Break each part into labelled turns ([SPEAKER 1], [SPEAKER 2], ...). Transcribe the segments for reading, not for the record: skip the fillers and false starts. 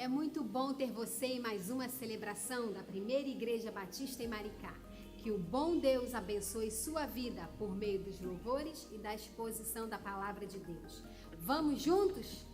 [SPEAKER 1] É muito bom ter você em mais uma celebração da Primeira Igreja Batista em Maricá. Que o bom Deus abençoe sua vida por meio dos louvores e da exposição da Palavra de Deus. Vamos juntos?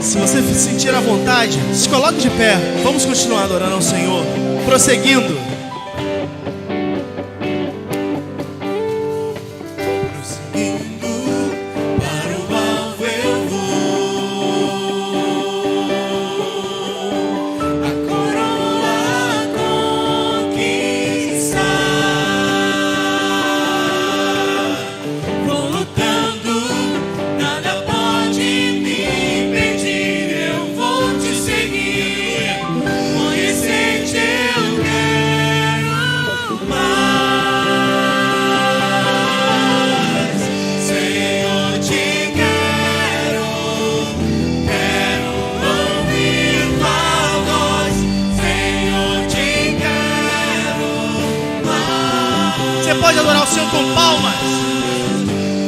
[SPEAKER 2] Se você se sentir à vontade, se coloque de pé. Vamos continuar adorando ao Senhor, prosseguindo. Pode adorar o Senhor com palmas.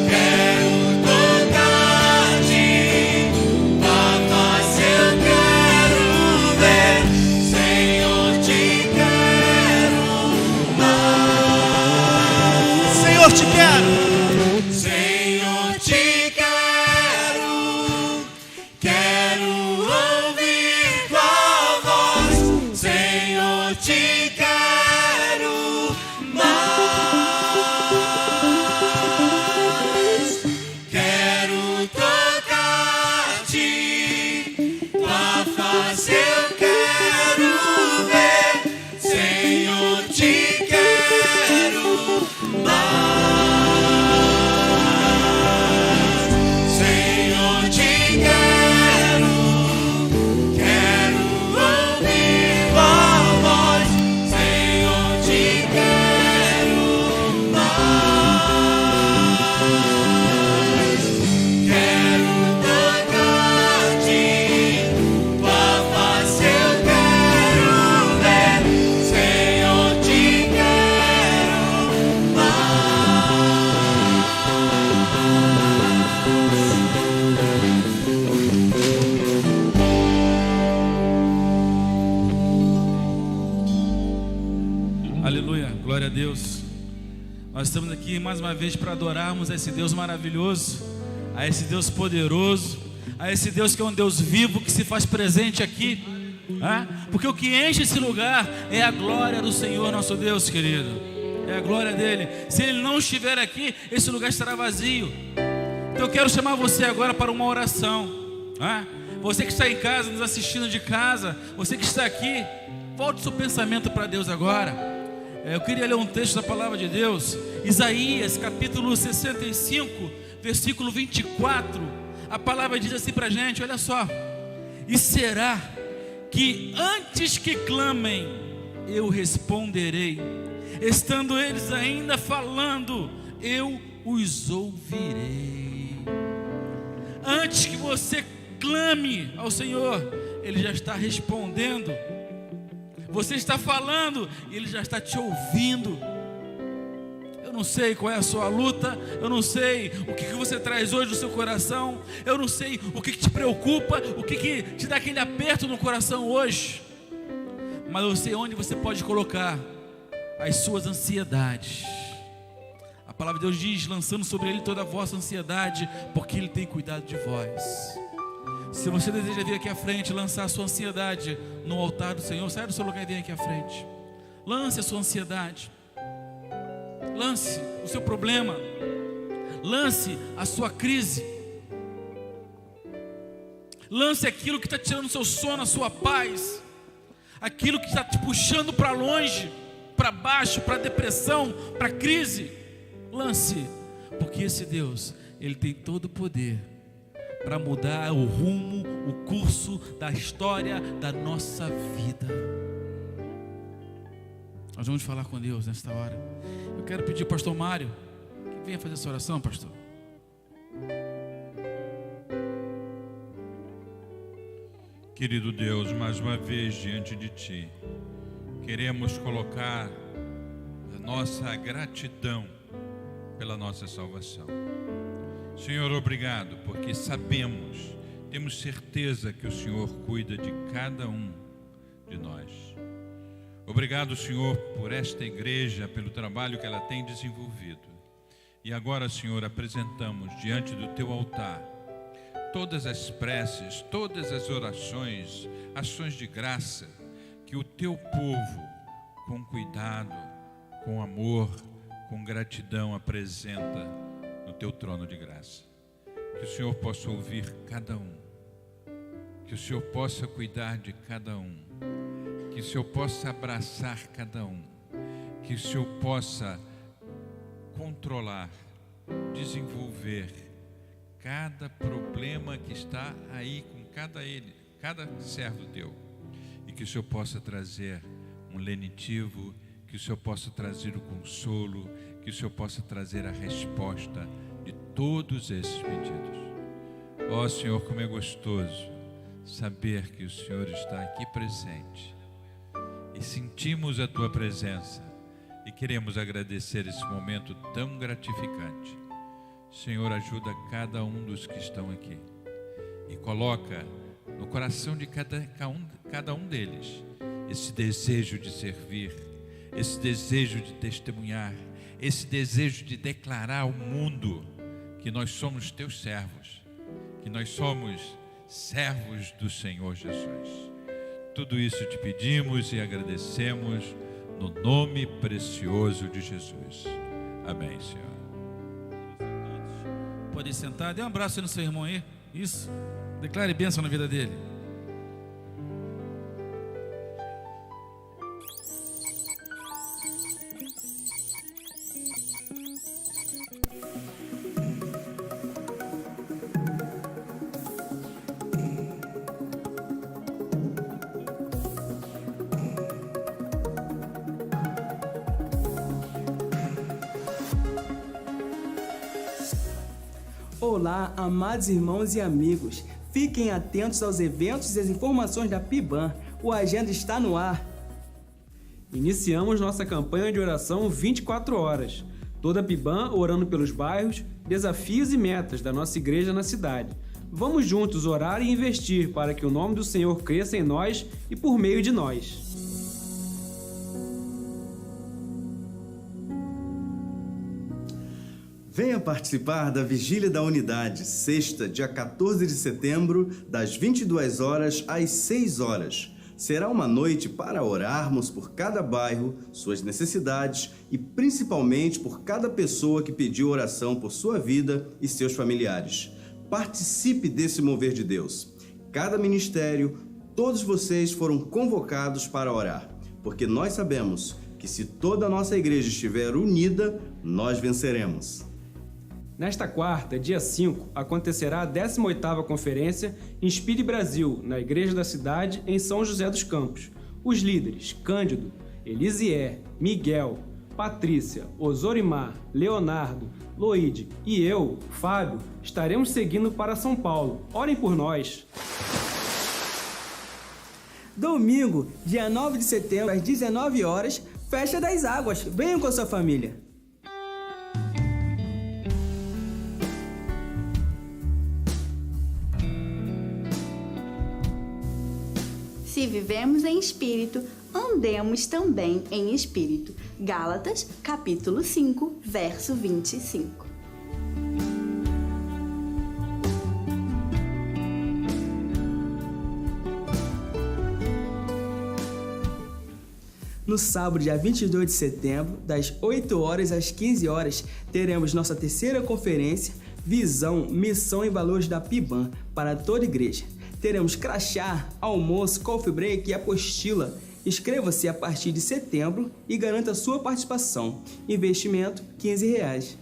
[SPEAKER 3] Quero tocar-te, tua face eu quero ver, Senhor, te quero mais.
[SPEAKER 2] Senhor, te quero.
[SPEAKER 3] Senhor, te quero, quero ouvir tua voz, Senhor, te quero mais. Quero tocar-te, tua face eu quero ver, Senhor, te quero mais. Senhor, te quero, quero ouvir tua voz,
[SPEAKER 4] Aleluia, glória a Deus. Nós estamos aqui mais uma vez para adorarmos a esse Deus maravilhoso, a esse Deus poderoso, a esse Deus que é um Deus vivo, que se faz presente aqui, porque o que enche esse lugar é a glória do Senhor nosso Deus, querido. É a glória dele. Se ele não estiver aqui, esse lugar estará vazio. Então eu quero chamar você agora para uma oração. Você que está em casa, nos assistindo de casa, você que está aqui, volte seu pensamento para Deus agora. Eu queria ler um texto da palavra de Deus, Isaías capítulo 65, versículo 24. A palavra diz assim para a gente, olha só: e será que antes que clamem, eu responderei, estando eles ainda falando, eu os ouvirei. Antes que você clame ao Senhor, Ele já está respondendo. Você está falando e Ele já está te ouvindo. Eu não sei qual é a sua luta, eu não sei o que você traz hoje no seu coração, eu não sei o que te preocupa, o que te dá aquele aperto no coração hoje, mas eu sei onde você pode colocar as suas ansiedades. A palavra de Deus diz, lançando sobre Ele toda a vossa ansiedade, porque Ele tem cuidado de vós. Se você deseja vir aqui à frente, lançar a sua ansiedade no altar do Senhor, sai do seu lugar e vem aqui à frente. Lance a sua ansiedade, lance o seu problema, lance a sua crise, lance aquilo que está tirando o seu sono, a sua paz, aquilo que está te puxando para longe, para baixo, para depressão, para crise. Lance, porque esse Deus, Ele tem todo o poder para mudar o rumo, o curso da história da nossa vida. Nós vamos falar com Deus nesta hora. Eu quero pedir ao pastor Mário que venha fazer essa oração, pastor.
[SPEAKER 3] Querido Deus, mais uma vez diante de Ti, queremos colocar a nossa gratidão pela nossa salvação. Senhor, obrigado, porque sabemos, temos certeza que o Senhor cuida de cada um de nós. Obrigado, Senhor, por esta igreja, pelo trabalho que ela tem desenvolvido. E agora, Senhor, apresentamos diante do Teu altar todas as preces, todas as orações, ações de graça que o Teu povo, com cuidado, com amor, com gratidão, apresenta no Teu trono de graça. Que o Senhor possa ouvir cada um, que o Senhor possa cuidar de cada um, que o Senhor possa abraçar cada um, que o Senhor possa controlar, desenvolver cada problema que está aí com cada servo Teu, e que o Senhor possa trazer um lenitivo, que o Senhor possa trazer o consolo, que o Senhor possa trazer a resposta de todos esses pedidos. Ó Senhor, como é gostoso saber que o Senhor está aqui presente e sentimos a Tua presença e queremos agradecer esse momento tão gratificante. Senhor, ajuda cada um dos que estão aqui e coloca no coração de cada um deles esse desejo de servir, esse desejo de testemunhar, esse desejo de declarar ao mundo que nós somos Teus servos, que nós somos servos do Senhor Jesus. Tudo isso te pedimos e agradecemos no nome precioso de Jesus. Amém, Senhor.
[SPEAKER 4] Pode sentar, dê um abraço no seu irmão aí. Isso, declare bênção na vida dele.
[SPEAKER 5] Olá, amados irmãos e amigos. Fiquem atentos aos eventos e às informações da PIBAN. O Agenda está no ar.
[SPEAKER 6] Iniciamos nossa campanha de oração 24 horas. Toda a PIBAN orando pelos bairros, desafios e metas da nossa igreja na cidade. Vamos juntos orar e investir para que o nome do Senhor cresça em nós e por meio de nós.
[SPEAKER 7] Venha participar da Vigília da Unidade, sexta, dia 14 de setembro, das 22 horas às 6 horas. Será uma noite para orarmos por cada bairro, suas necessidades e principalmente por cada pessoa que pediu oração por sua vida e seus familiares. Participe desse mover de Deus. Cada ministério, todos vocês foram convocados para orar, porque nós sabemos que se toda a nossa igreja estiver unida, nós venceremos.
[SPEAKER 6] Nesta quarta, dia 5, acontecerá a 18ª Conferência Inspire Brasil, na Igreja da Cidade, em São José dos Campos. Os líderes Cândido, Elisier, Miguel, Patrícia, Osorimar, Leonardo, Loide e eu, Fábio, estaremos seguindo para São Paulo. Orem por nós!
[SPEAKER 5] Domingo, dia 9 de setembro, às 19 horas, Festa das Águas. Venham com a sua família.
[SPEAKER 8] Se vivemos em espírito, andemos também em espírito. Gálatas, capítulo 5, verso 25.
[SPEAKER 5] No sábado, dia 22 de setembro, das 8 horas às 15 horas, teremos nossa terceira conferência Visão, Missão e Valores da PIBAN para toda a igreja. Teremos crachá, almoço, coffee break e apostila. Inscreva-se a partir de setembro e garanta sua participação. Investimento R$15.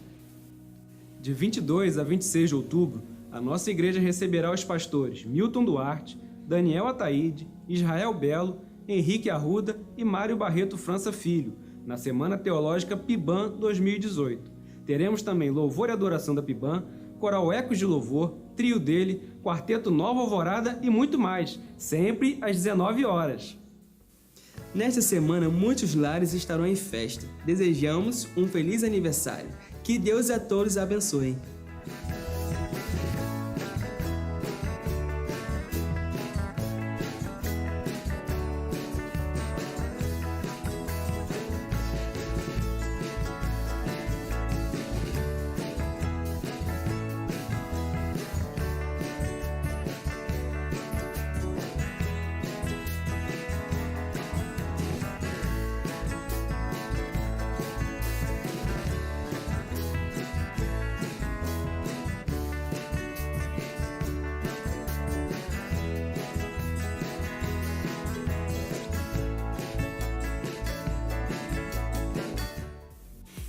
[SPEAKER 6] De 22 a 26 de outubro, a nossa igreja receberá os pastores Milton Duarte, Daniel Ataíde, Israel Belo, Henrique Arruda e Mário Barreto França Filho, na Semana Teológica PIBAN 2018. Teremos também louvor e adoração da PIBAN, coral Ecos de Louvor, trio dele, quarteto Nova Alvorada e muito mais, sempre às 19 horas.
[SPEAKER 5] Nesta semana, muitos lares estarão em festa. Desejamos um feliz aniversário. Que Deus a todos abençoe.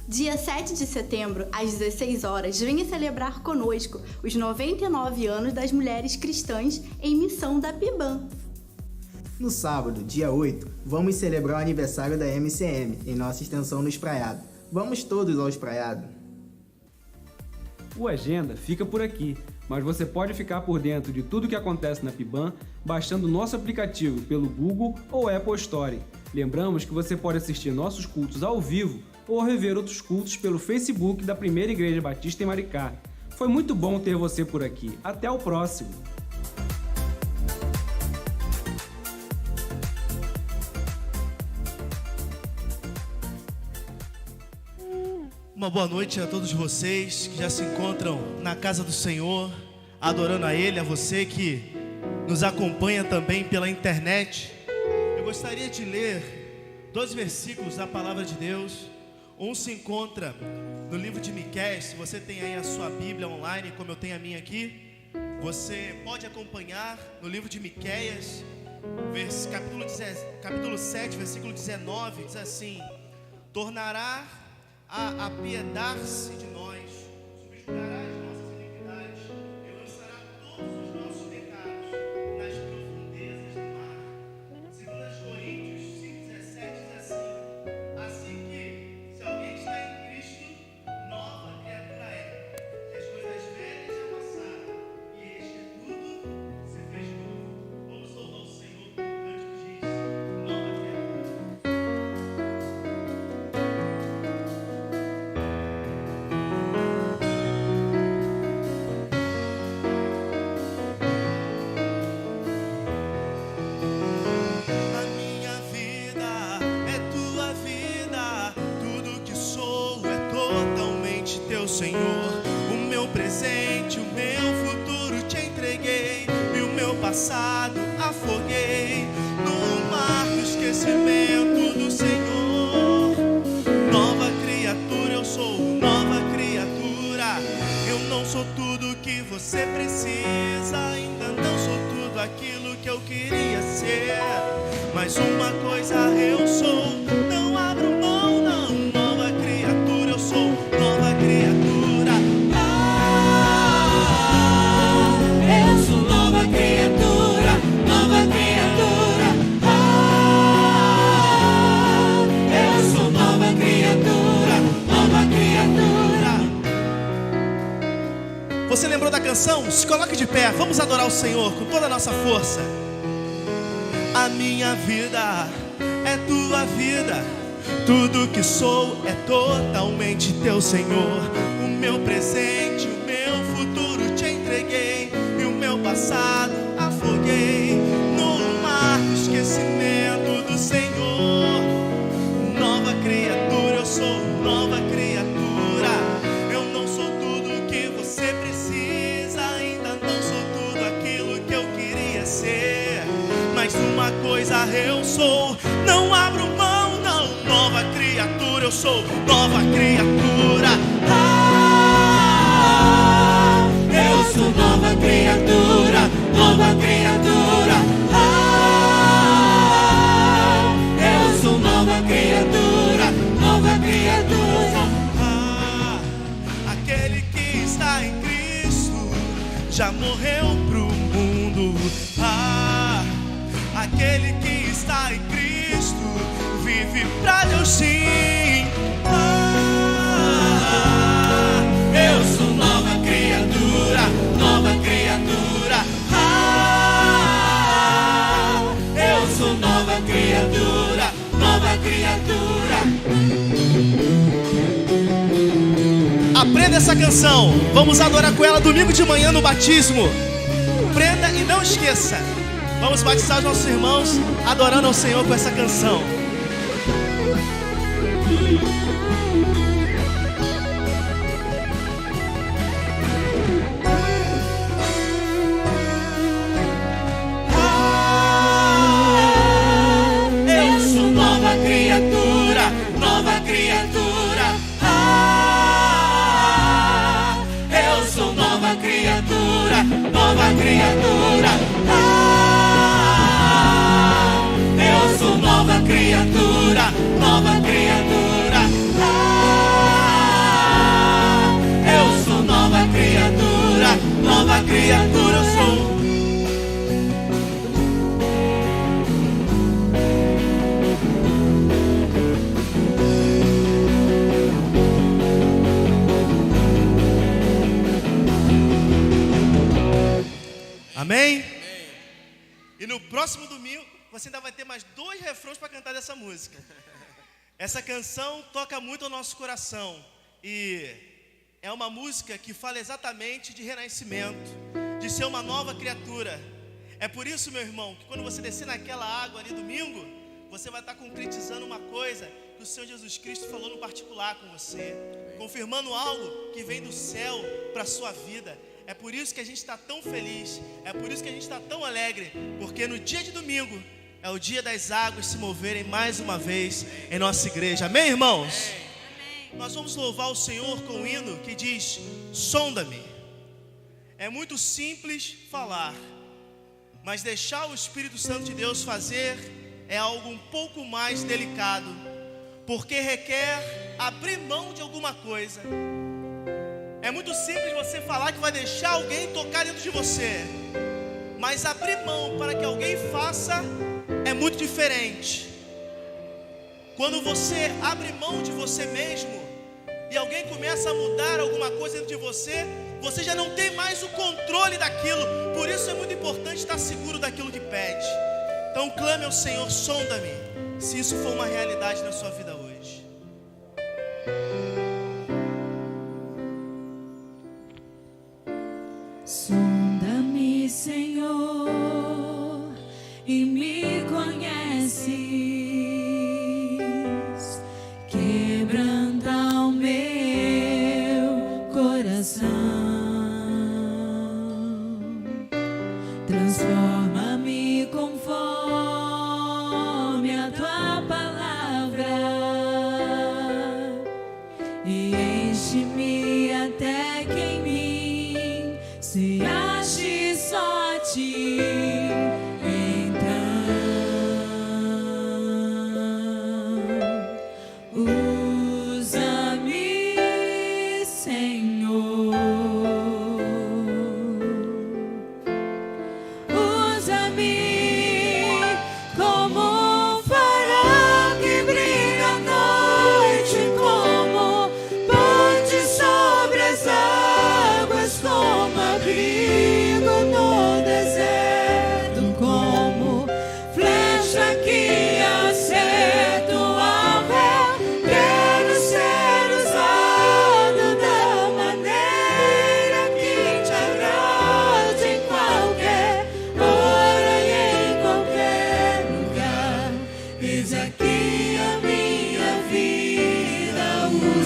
[SPEAKER 8] Dia 7 de setembro, às 16 horas, venha celebrar conosco os 99 anos das mulheres cristãs em missão da PIBAN.
[SPEAKER 9] No sábado, dia 8, vamos celebrar o aniversário da MCM, em nossa extensão no Espraiado. Vamos todos ao Espraiado.
[SPEAKER 6] O Agenda fica por aqui, mas você pode ficar por dentro de tudo que acontece na PIBAN baixando nosso aplicativo pelo Google ou Apple Store. Lembramos que você pode assistir nossos cultos ao vivo ou rever outros cultos pelo Facebook da Primeira Igreja Batista em Maricá. Foi muito bom ter você por aqui. Até o próximo!
[SPEAKER 2] Uma boa noite a todos vocês que já se encontram na casa do Senhor, adorando a Ele, a você que nos acompanha também pela internet. Eu gostaria de ler 2 versículos da Palavra de Deus. Um se encontra no livro de Miqueias. Se você tem aí a sua Bíblia online, como eu tenho a minha aqui, você pode acompanhar no livro de Miqueias, capítulo 7, versículo 19, diz assim: tornará a apiedar-se de nós, subjugará as nossas iniquidades e lançará todos os nossos pecados nas profundezas do mar. 2 Coríntios 5,17 diz assim que, se alguém está em Cristo, nova criatura é. As coisas velhas já passaram, e eis que tudo se fez novo. Vamos louvar o Senhor com o cântico diz: nova criatura. Senhor. passado afoguei no mar do esquecimento do Senhor. Nova criatura eu sou, nova criatura. Eu não sou tudo que você precisa, ainda não sou tudo aquilo que eu queria ser, mas uma coisa eu sou, não abro mão não. Nova criatura eu sou, nova criatura.
[SPEAKER 10] Eu sou nova criatura, nova criatura. Eu sou nova criatura, nova criatura.
[SPEAKER 2] Você lembrou da canção? Se coloque de pé, vamos adorar o Senhor com toda a nossa força. A minha vida é tua vida, tudo que sou é totalmente teu, Senhor. O meu presente, o meu futuro te entreguei, e o meu passado afoguei no mar do esquecimento do Senhor. Nova criatura eu sou, nova criatura. Eu não sou tudo que você precisa, ainda não sou tudo aquilo que eu queria ser, mas uma coisa eu sou, não abro mão não. Nova criatura eu sou, nova criatura.
[SPEAKER 10] Eu sou nova criatura, nova criatura. Eu sou nova criatura, nova criatura.
[SPEAKER 2] Aquele que está em Cristo já morreu pro mundo. Aquele que está em Cristo vive pra Deus sim.
[SPEAKER 10] Eu sou nova criatura, nova criatura. Eu sou nova criatura, nova criatura.
[SPEAKER 2] Aprenda essa canção, vamos adorar com ela domingo de manhã no batismo. Aprenda e não esqueça. Vamos batizar os nossos irmãos adorando ao Senhor com essa canção.
[SPEAKER 10] Eu sou nova criatura, nova criatura. Eu sou nova criatura, nova criatura. Eu sou nova criatura, nova criatura. Eu sou nova criatura, nova criatura eu sou.
[SPEAKER 2] Amém? E no próximo domingo você ainda vai ter mais 2 refrões para cantar dessa música. Essa canção toca muito ao nosso coração e é uma música que fala exatamente de renascimento, de ser uma nova criatura. É por isso, meu irmão, que quando você descer naquela água ali domingo, você vai estar concretizando uma coisa que o Senhor Jesus Cristo falou no particular com você, confirmando algo que vem do céu para a sua vida. É por isso que a gente está tão feliz, é por isso que a gente está tão alegre, porque no dia de domingo é o dia das águas se moverem mais uma vez em nossa igreja. Amém, irmãos? Amém. Nós vamos louvar o Senhor com um hino que diz: sonda-me. É muito simples falar, mas deixar o Espírito Santo de Deus fazer é algo um pouco mais delicado, porque requer abrir mão de alguma coisa. É muito simples você falar que vai deixar alguém tocar dentro de você, mas abrir mão para que alguém faça é muito diferente. Quando você abre mão de você mesmo e alguém começa a mudar alguma coisa dentro de você, você já não tem mais o controle daquilo. Por isso é muito importante estar seguro daquilo que pede. Então clame ao Senhor: sonda-me, se isso for uma realidade na sua vida hoje.
[SPEAKER 10] Sonda-me, Senhor, e me conheces. Quebranta o meu coração, transforma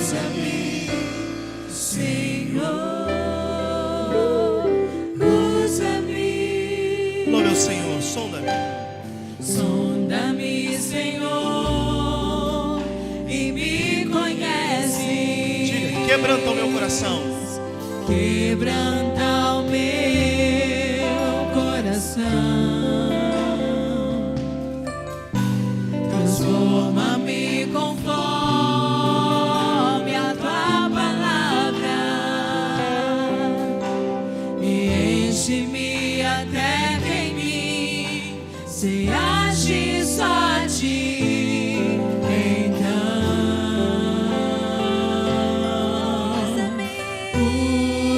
[SPEAKER 10] usa-me, Senhor, usa-me.
[SPEAKER 2] Louve ao Senhor, sonda-me.
[SPEAKER 10] Sonda-me, Senhor, e me conhece.
[SPEAKER 2] Diga, quebranta o meu coração.
[SPEAKER 10] Quebranta o meu coração. Transforma-me conforme a tua palavra e enche-me até que em mim se age só a ti. Então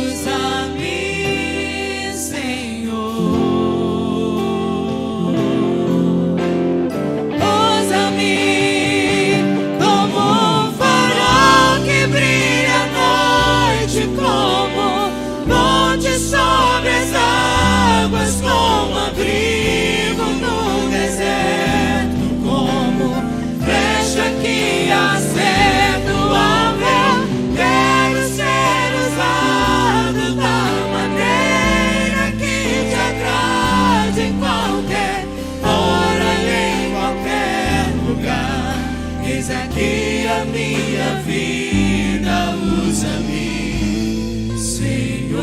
[SPEAKER 10] usa-me, Senhor. Usa-me como um farol que brilha à noite, como monte sobre as águas, como abrigo no deserto, como flecha que acerta o alvo. Quero ser usado da maneira que te agrade, em qualquer hora e em qualquer lugar. Eis aqui a minha vida, usa-me, Senhor,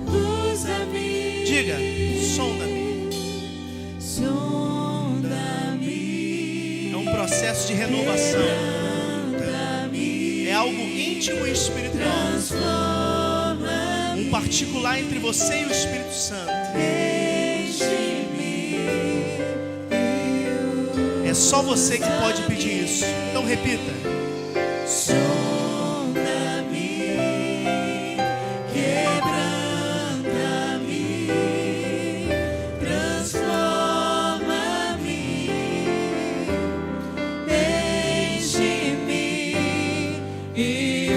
[SPEAKER 10] usa-me.
[SPEAKER 2] Diga, sonda-me.
[SPEAKER 10] Sonda-me.
[SPEAKER 2] É um processo de renovação.
[SPEAKER 10] Sonda-me.
[SPEAKER 2] É algo íntimo e espiritual.
[SPEAKER 10] Transforma-me.
[SPEAKER 2] Um particular entre você e o Espírito Santo. É só você que pode pedir isso. Então repita.
[SPEAKER 10] Sonda-me, quebranta-me, transforma-me, enche-me e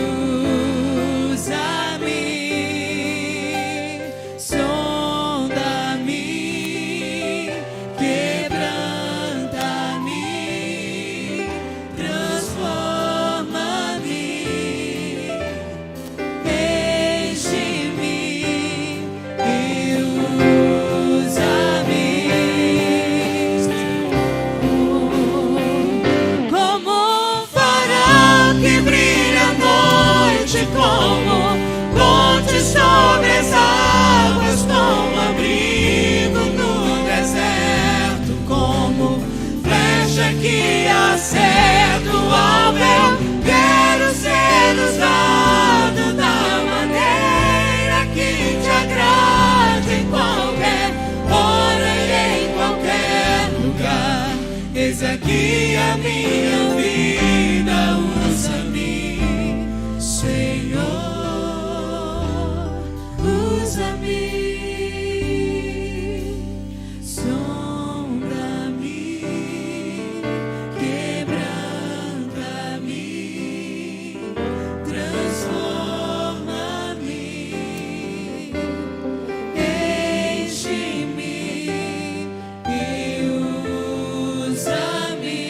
[SPEAKER 10] usa-me. Sonda-me, quebranta-me, transforma-me, enche-me e usa-me. Como um farol que brilha à noite, como monte sobre as águas, como abrigo no deserto, como flecha que acerta o alvo. Quero ser usado da maneira que te agrade, em qualquer hora e em qualquer lugar. Eis aqui a minha vida, usa-me, Senhor, usa-me. Sonda-me, quebranta-me, transforma-me, enche-me e usa-me.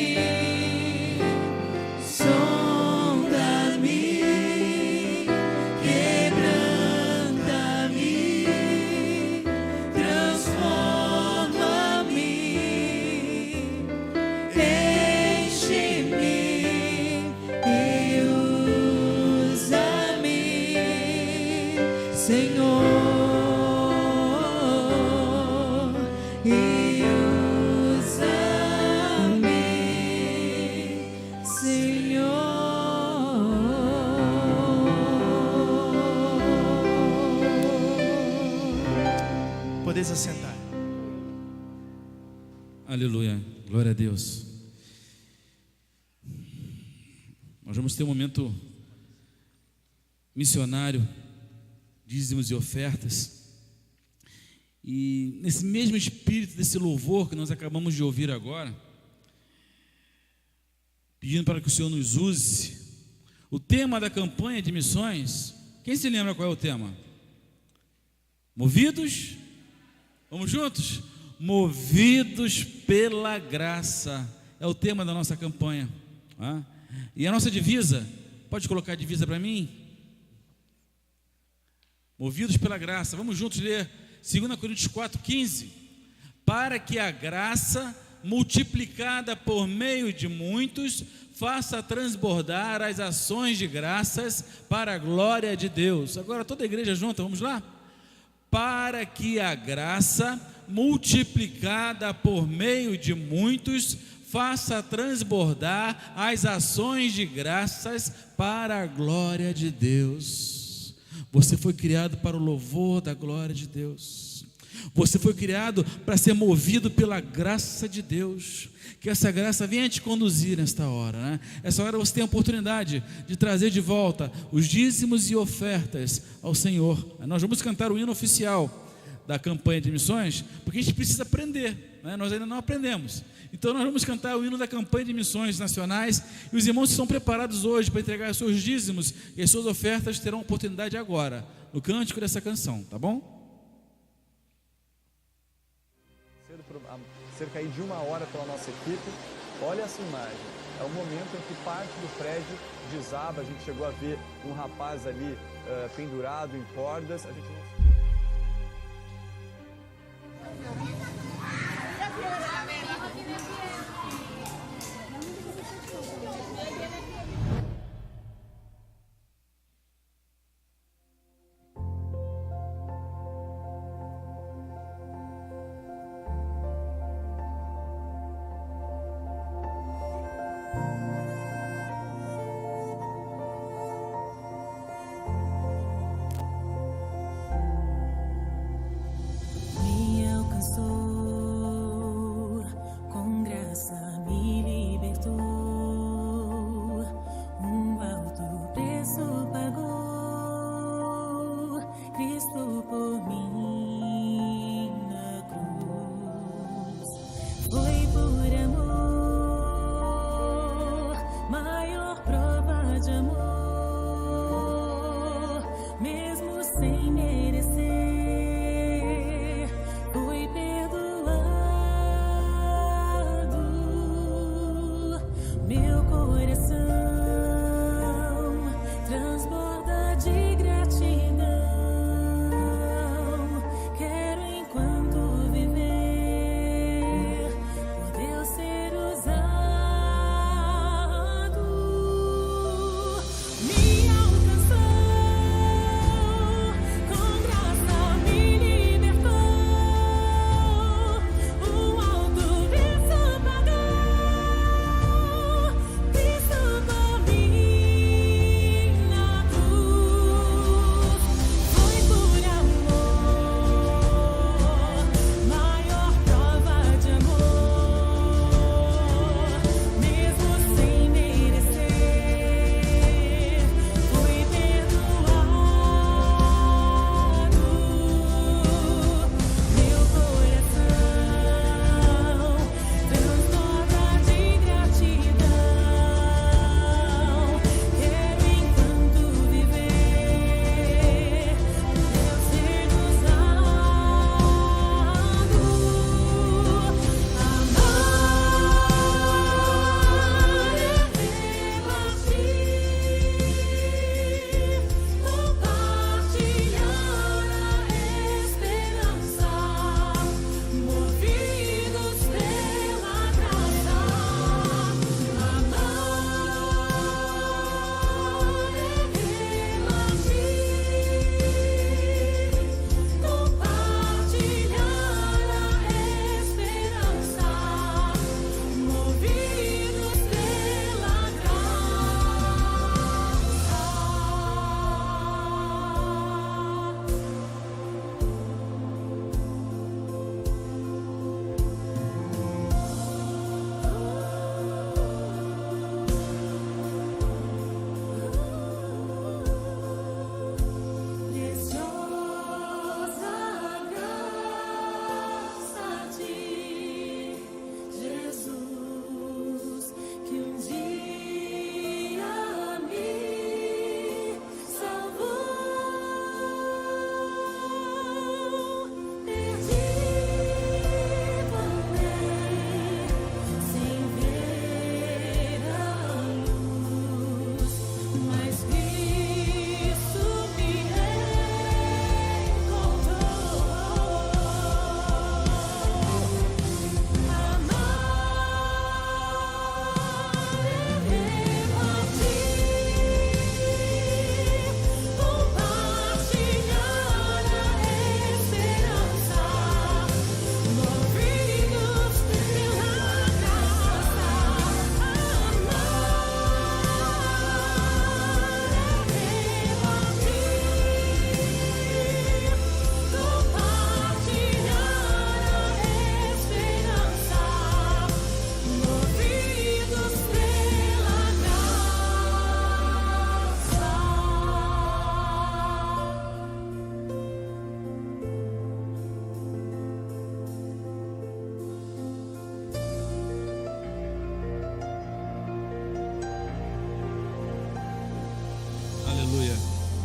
[SPEAKER 10] Sonda-me, quebranta-me, transforma-me, enche-me e usa-me, Senhor, e usa-me, Senhor.
[SPEAKER 2] Podeis assentar.
[SPEAKER 4] Aleluia, glória a Deus. Nós vamos ter um momento missionário, dízimos e ofertas. E nesse mesmo espírito desse louvor que nós acabamos de ouvir agora, pedindo para que o Senhor nos use, o tema da campanha de missões, quem se lembra qual é o tema? Movidos? Vamos juntos? Movidos pela graça, é o tema da nossa campanha. E a nossa divisa, pode colocar a divisa para mim? Movidos pela graça. Vamos juntos ler 2 Coríntios 4,15. Para que a graça, multiplicada por meio de muitos, faça transbordar as ações de graças para a glória de Deus. Agora toda a igreja junta, vamos lá? Para que a graça, multiplicada por meio de muitos, faça transbordar as ações de graças para a glória de Deus. Você foi criado para o louvor da glória de Deus. Você foi criado para ser movido pela graça de Deus. Que essa graça venha te conduzir nesta hora, né? Essa hora você tem a oportunidade de trazer de volta os dízimos e ofertas ao Senhor. Nós vamos cantar o hino oficial da campanha de missões, porque a gente precisa aprender, né? Nós ainda não aprendemos. Então nós vamos cantar o hino da campanha de missões nacionais, e os irmãos que estão preparados hoje para entregar os seus dízimos e as suas ofertas terão oportunidade agora, no cântico dessa canção, tá bom?
[SPEAKER 11] Cerca aí de 1 hora pela nossa equipe. Olha essa imagem, é o momento em que parte do prédio desaba. A gente chegou a ver um rapaz ali pendurado em cordas. A gente não...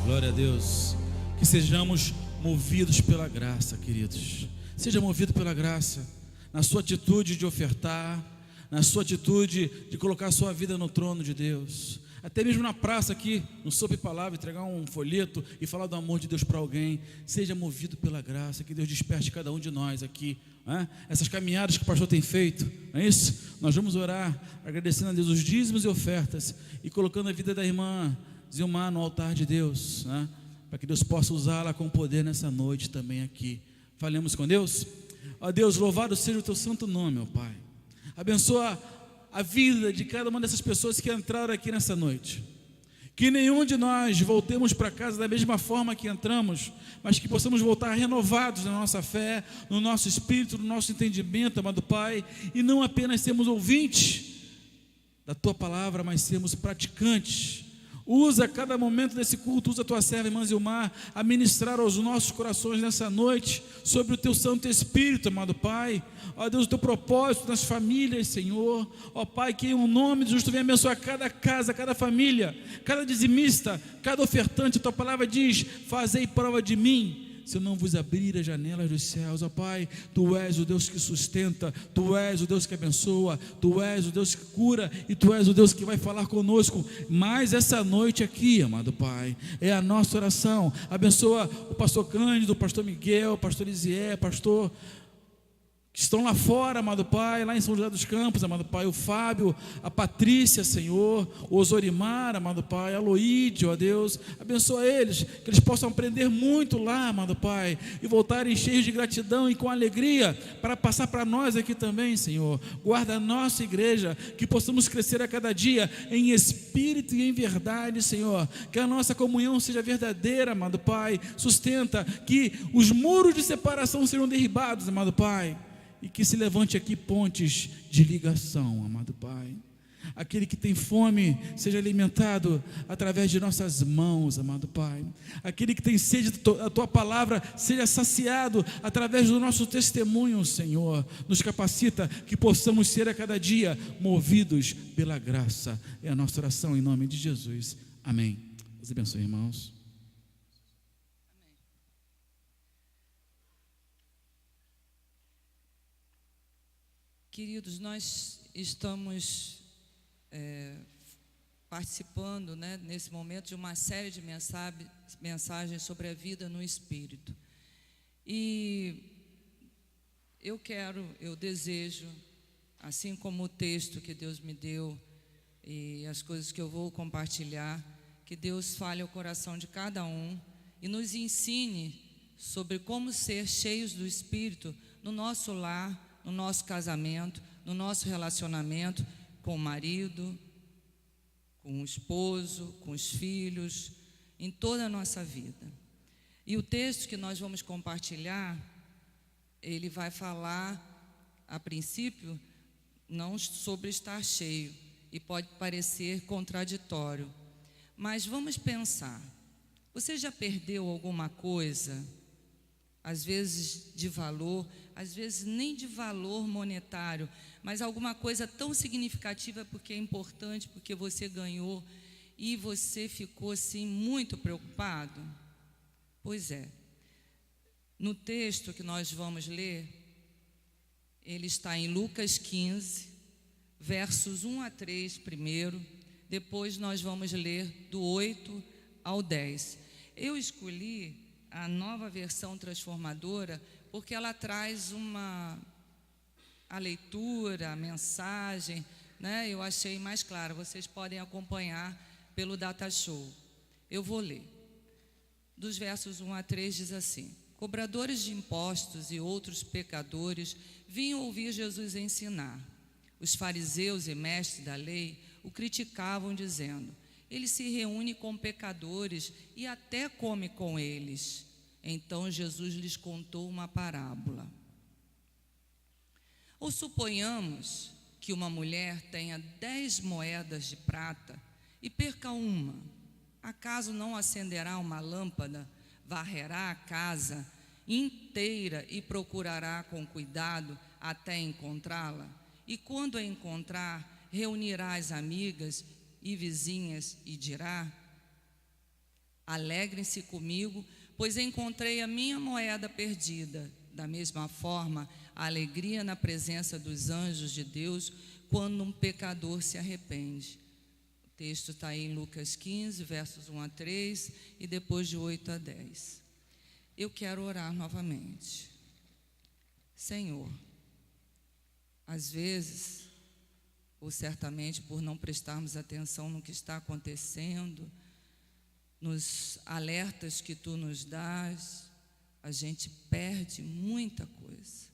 [SPEAKER 4] Glória a Deus. Que sejamos movidos pela graça, queridos. Seja movido pela graça, na sua atitude de ofertar, na sua atitude de colocar a sua vida no trono de Deus. Até mesmo na praça aqui, no Sopa e Palavra, entregar um folheto e falar do amor de Deus para alguém. Seja movido pela graça, que Deus desperte cada um de nós aqui. Essas caminhadas que o pastor tem feito, não é isso? Nós vamos orar, agradecendo a Deus os dízimos e ofertas e colocando a vida da irmã Zilmar no altar de Deus, para que Deus possa usá-la com poder nessa noite também aqui. Falemos com Deus. Ó Deus, louvado seja o teu santo nome, ó Pai. Abençoa a vida de cada uma dessas pessoas que entraram aqui nessa noite. Que nenhum de nós voltemos para casa da mesma forma que entramos, mas que possamos voltar renovados na nossa fé, no nosso espírito, no nosso entendimento, amado Pai, e não apenas sermos ouvintes da Tua palavra, mas sermos praticantes. Usa cada momento desse culto, usa a Tua serva, irmã Zilmar, a ministrar aos nossos corações nessa noite, sobre o Teu Santo Espírito, amado Pai. Ó Deus, o Teu propósito nas famílias, Senhor. Ó Pai, que em o nome de Jesus Tu venha abençoar cada casa, cada família, cada dizimista, cada ofertante. A Tua palavra diz: fazei prova de mim, se eu não vos abrir as janelas dos céus. Ó Pai, Tu és o Deus que sustenta, Tu és o Deus que abençoa, Tu és o Deus que cura e Tu és o Deus que vai falar conosco. Mas essa noite aqui, amado Pai, é a nossa oração. Abençoa o pastor Cândido, o pastor Miguel, o pastor Isié, pastor que estão lá fora, amado Pai, lá em São José dos Campos, amado Pai, o Fábio, a Patrícia, Senhor, o Osorimar, amado Pai, a Loíde, ó Deus, abençoa eles, que eles possam aprender muito lá, amado Pai, e voltarem cheios de gratidão e com alegria, para passar para nós aqui também, Senhor. Guarda a nossa igreja, que possamos crescer a cada dia, em espírito e em verdade, Senhor, que a nossa comunhão seja verdadeira, amado Pai, sustenta, que os muros de separação sejam derribados, amado Pai, e que se levante aqui pontes de ligação, amado Pai. Aquele que tem fome seja alimentado através de nossas mãos, amado Pai. Aquele que tem sede da Tua palavra seja saciado através do nosso testemunho, Senhor. Nos capacita que possamos ser a cada dia movidos pela graça. É a nossa oração em nome de Jesus. Amém. Deus abençoe, irmãos.
[SPEAKER 12] Queridos, nós estamos participando, nesse momento, de uma série de mensagens sobre a vida no Espírito. E eu desejo, assim como o texto que Deus me deu e as coisas que eu vou compartilhar, que Deus fale ao coração de cada um e nos ensine sobre como ser cheios do Espírito no nosso lar, no nosso casamento, no nosso relacionamento com o marido, com o esposo, com os filhos, em toda a nossa vida. E o texto que nós vamos compartilhar, ele vai falar, a princípio, não sobre estar cheio, e pode parecer contraditório, mas vamos pensar. Você já perdeu alguma coisa, às vezes de valor, às vezes nem de valor monetário, mas alguma coisa tão significativa porque é importante, porque você ganhou e você ficou assim muito preocupado? Pois é. No texto que nós vamos ler, ele está em Lucas 15, versos 1 a 3 primeiro, depois nós vamos ler do 8 ao 10. Eu escolhi a Nova Versão Transformadora porque ela traz a leitura, a mensagem, eu achei mais claro. Vocês podem acompanhar pelo Data Show. Eu vou ler. Dos versos 1 a 3 diz assim: cobradores de impostos e outros pecadores vinham ouvir Jesus ensinar. Os fariseus e mestres da lei o criticavam, dizendo: ele se reúne com pecadores e até come com eles. Então Jesus lhes contou uma parábola. Ou suponhamos que uma mulher tenha 10 moedas de prata e perca uma. Acaso não acenderá uma lâmpada, varrerá a casa inteira e procurará com cuidado até encontrá-la? E quando a encontrar, reunirá as amigas e vizinhas e dirá: Alegrem-se comigo, pois encontrei a minha moeda perdida. Da mesma forma, a alegria na presença dos anjos de Deus quando um pecador se arrepende. O texto está aí em Lucas 15, versos 1 a 3 e depois de 8 a 10. Eu quero orar novamente. Senhor, às vezes, ou certamente por não prestarmos atenção no que está acontecendo, nos alertas que Tu nos dás, a gente perde muita coisa.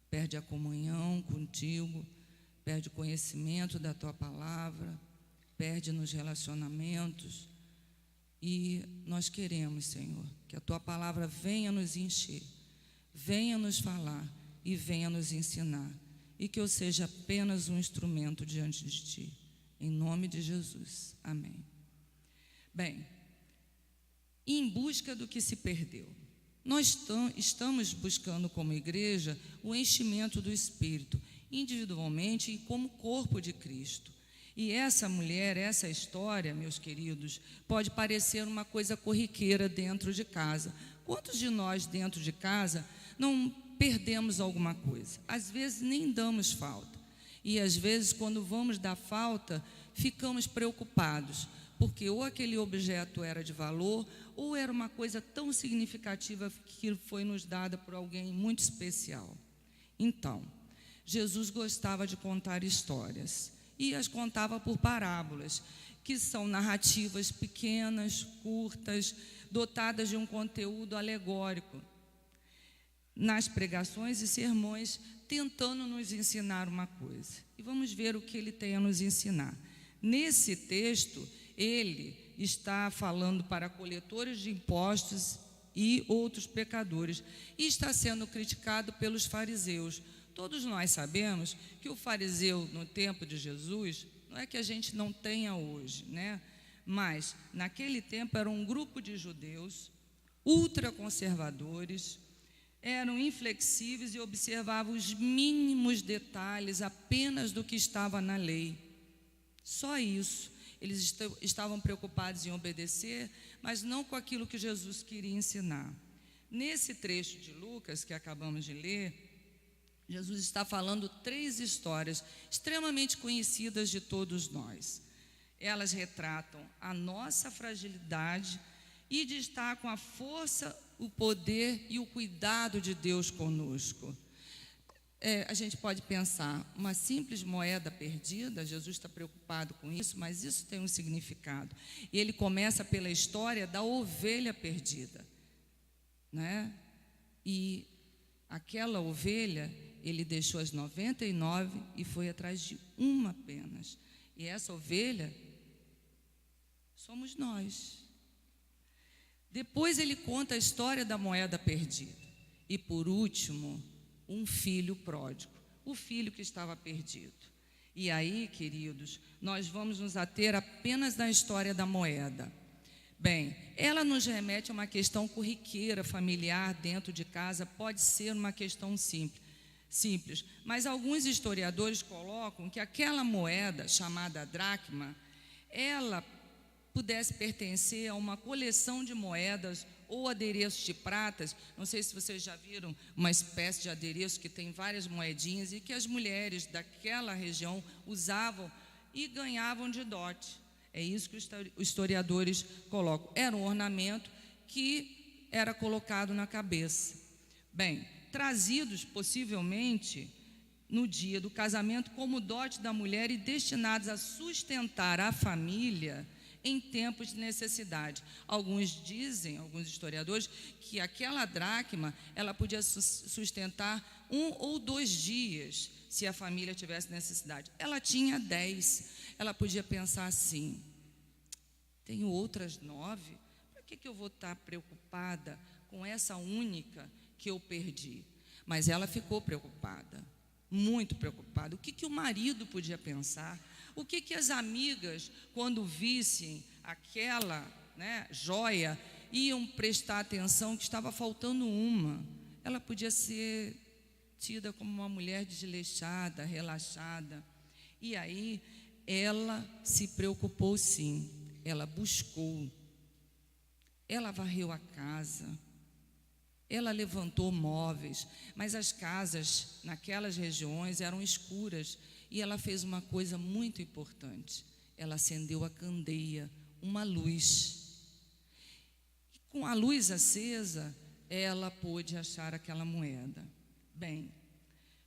[SPEAKER 12] Perde a comunhão contigo, perde o conhecimento da Tua palavra, perde nos relacionamentos. E nós queremos, Senhor, que a Tua palavra venha nos encher, venha nos falar e venha nos ensinar. E que eu seja apenas um instrumento diante de Ti. Em nome de Jesus. Amém. Bem, em busca do que se perdeu. Nós estamos buscando como igreja o enchimento do Espírito, individualmente e como corpo de Cristo. E essa mulher, essa história, meus queridos, pode parecer uma coisa corriqueira dentro de casa. Quantos de nós dentro de casa não perdemos alguma coisa? Às vezes nem damos falta. E às vezes quando vamos dar falta, ficamos preocupados, porque ou aquele objeto era de valor, ou era uma coisa tão significativa que foi nos dada por alguém muito especial. Então, Jesus gostava de contar histórias, e as contava por parábolas, que são narrativas pequenas, curtas, dotadas de um conteúdo alegórico, nas pregações e sermões, tentando nos ensinar uma coisa. E vamos ver o que ele tem a nos ensinar. Nesse texto, ele está falando para coletores de impostos e outros pecadores, e está sendo criticado pelos fariseus. Todos nós sabemos que o fariseu no tempo de Jesus, não é que a gente não tenha hoje, né? Mas naquele tempo era um grupo de judeus ultraconservadores, eram inflexíveis e observavam os mínimos detalhes apenas do que estava na lei. Só isso. Eles estavam preocupados em obedecer, mas não com aquilo que Jesus queria ensinar. Nesse trecho de Lucas que acabamos de ler, Jesus está falando 3 histórias extremamente conhecidas de todos nós. Elas retratam a nossa fragilidade e destacam a força, o poder e o cuidado de Deus conosco. A gente pode pensar, uma simples moeda perdida, Jesus está preocupado com isso, mas isso tem um significado. E ele começa pela história da ovelha perdida, né? E aquela ovelha, ele deixou as 99 e foi atrás de uma apenas. E essa ovelha somos nós. Depois ele conta a história da moeda perdida. E por último, um filho pródigo, o filho que estava perdido. E aí, queridos, nós vamos nos ater apenas na história da moeda. Bem, ela nos remete a uma questão corriqueira, familiar, dentro de casa, pode ser uma questão simples, mas alguns historiadores colocam que aquela moeda, chamada dracma, ela pudesse pertencer a uma coleção de moedas ou adereços de pratas. Não sei se vocês já viram uma espécie de adereço que tem várias moedinhas e que as mulheres daquela região usavam e ganhavam de dote. É isso que os historiadores colocam. Era um ornamento que era colocado na cabeça. Bem, trazidos possivelmente no dia do casamento como dote da mulher e destinados a sustentar a família em tempos de necessidade. Alguns historiadores, que aquela dracma, ela podia sustentar 1 ou 2 dias, se a família tivesse necessidade. Ela tinha 10, ela podia pensar assim, tenho outras 9, por que eu vou estar preocupada com essa única que eu perdi? Mas ela ficou preocupada, muito preocupada. O que o marido podia pensar? O que as amigas, quando vissem aquela, joia, iam prestar atenção que estava faltando uma? Ela podia ser tida como uma mulher desleixada, relaxada. E aí ela se preocupou sim, ela buscou. ela varreu a casa, ela levantou móveis, mas as casas naquelas regiões eram escuras e ela fez uma coisa muito importante. Ela acendeu a candeia, uma luz. E com a luz acesa, ela pôde achar aquela moeda. Bem,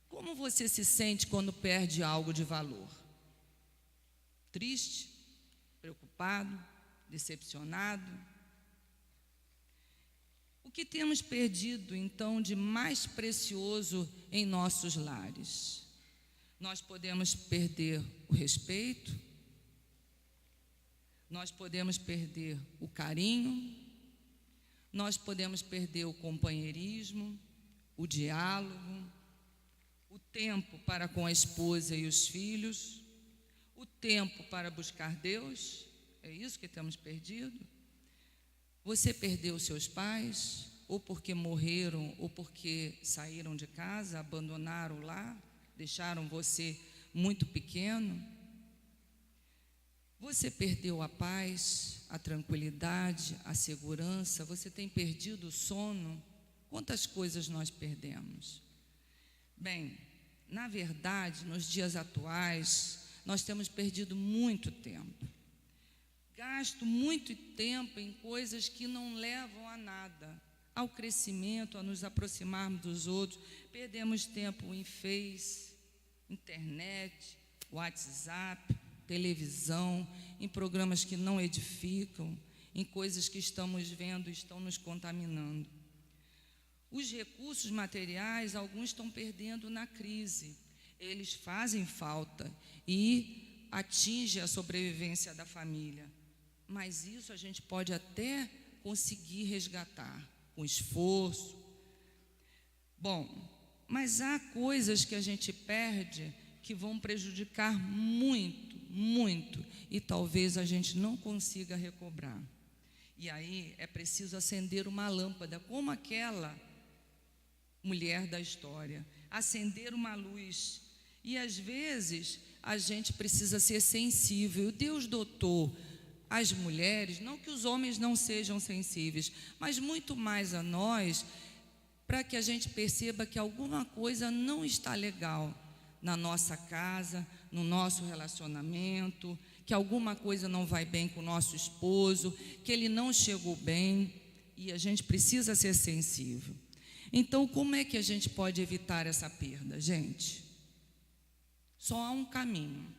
[SPEAKER 12] como você se sente quando perde algo de valor? Triste? Preocupado? Decepcionado? O que temos perdido, então, de mais precioso em nossos lares? Nós podemos perder o respeito, nós podemos perder o carinho, nós podemos perder o companheirismo, o diálogo, o tempo para com a esposa e os filhos, o tempo para buscar Deus. É isso que temos perdido? Você perdeu seus pais, ou porque morreram, ou porque saíram de casa, abandonaram o lar, deixaram você muito pequeno. Você perdeu a paz, a tranquilidade, a segurança, você tem perdido o sono. Quantas coisas nós perdemos? Bem, na verdade, nos dias atuais, nós temos perdido muito tempo. Gasto muito tempo em coisas que não levam a nada, ao crescimento, a nos aproximarmos dos outros. Perdemos tempo em Face, internet, WhatsApp, televisão, em programas que não edificam, em coisas que estamos vendo e estão nos contaminando. Os recursos materiais, alguns estão perdendo na crise. Eles fazem falta e atingem a sobrevivência da família. Mas isso a gente pode até conseguir resgatar, com esforço. Bom, mas há coisas que a gente perde que vão prejudicar muito, muito, e talvez a gente não consiga recobrar. E aí é preciso acender uma lâmpada, como aquela mulher da história, acender uma luz. E às vezes a gente precisa ser sensível. Deus dotou as mulheres, não que os homens não sejam sensíveis, mas muito mais a nós, para que a gente perceba que alguma coisa não está legal na nossa casa, no nosso relacionamento, que alguma coisa não vai bem com o nosso esposo, que ele não chegou bem, e a gente precisa ser sensível. Então, como é que a gente pode evitar essa perda, gente? Só há um caminho,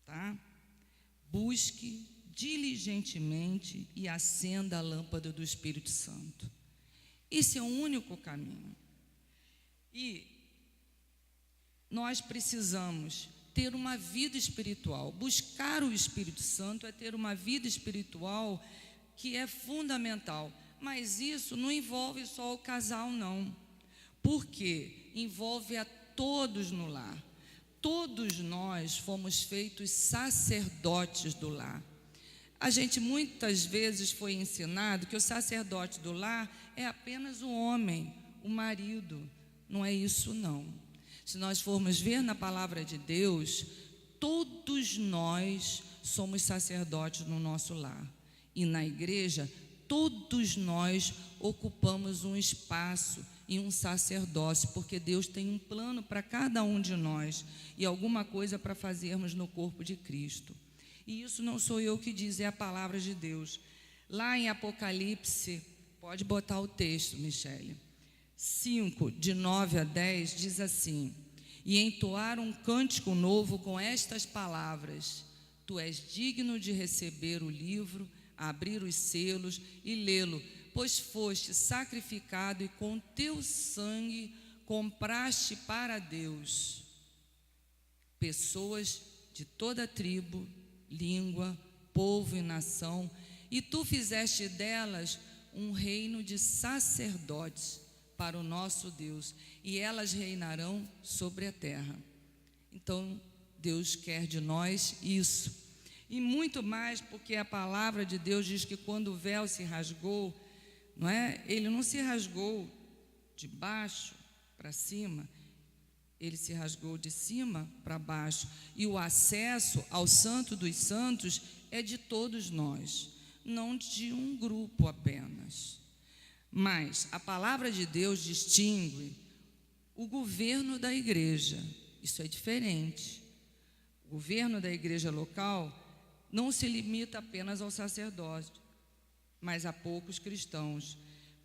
[SPEAKER 12] tá? Busque diligentemente e acenda a lâmpada do Espírito Santo. Esse é o único caminho. E nós precisamos ter uma vida espiritual. Buscar o Espírito Santo é ter uma vida espiritual que é fundamental. Mas isso não envolve só o casal, não. Porque envolve a todos no lar. Todos nós fomos feitos sacerdotes do lar. A gente muitas vezes foi ensinado que o sacerdote do lar é apenas o homem, o marido. Não é isso, não. Se nós formos ver na palavra de Deus, todos nós somos sacerdotes no nosso lar. E na igreja, todos nós ocupamos um espaço e um sacerdócio, porque Deus tem um plano para cada um de nós e alguma coisa para fazermos no corpo de Cristo. E isso não sou eu que diz, é a palavra de Deus. Lá em Apocalipse, pode botar o texto, Michele, 5, de 9 a 10, diz assim: e entoaram um cântico novo com estas palavras: tu és digno de receber o livro, abrir os selos e lê-lo, pois foste sacrificado e com teu sangue compraste para Deus pessoas de toda tribo, língua, povo e nação, e tu fizeste delas um reino de sacerdotes para o nosso Deus, e elas reinarão sobre a terra. Então, Deus quer de nós isso, e muito mais, porque a palavra de Deus diz que quando o véu se rasgou, não é? Ele não se rasgou de baixo para cima, ele se rasgou de cima para baixo, e o acesso ao Santo dos Santos é de todos nós. não de um grupo apenas. Mas a palavra de Deus distingue o governo da igreja. Isso é diferente. O governo da igreja local não se limita apenas ao sacerdócio, mas a poucos cristãos.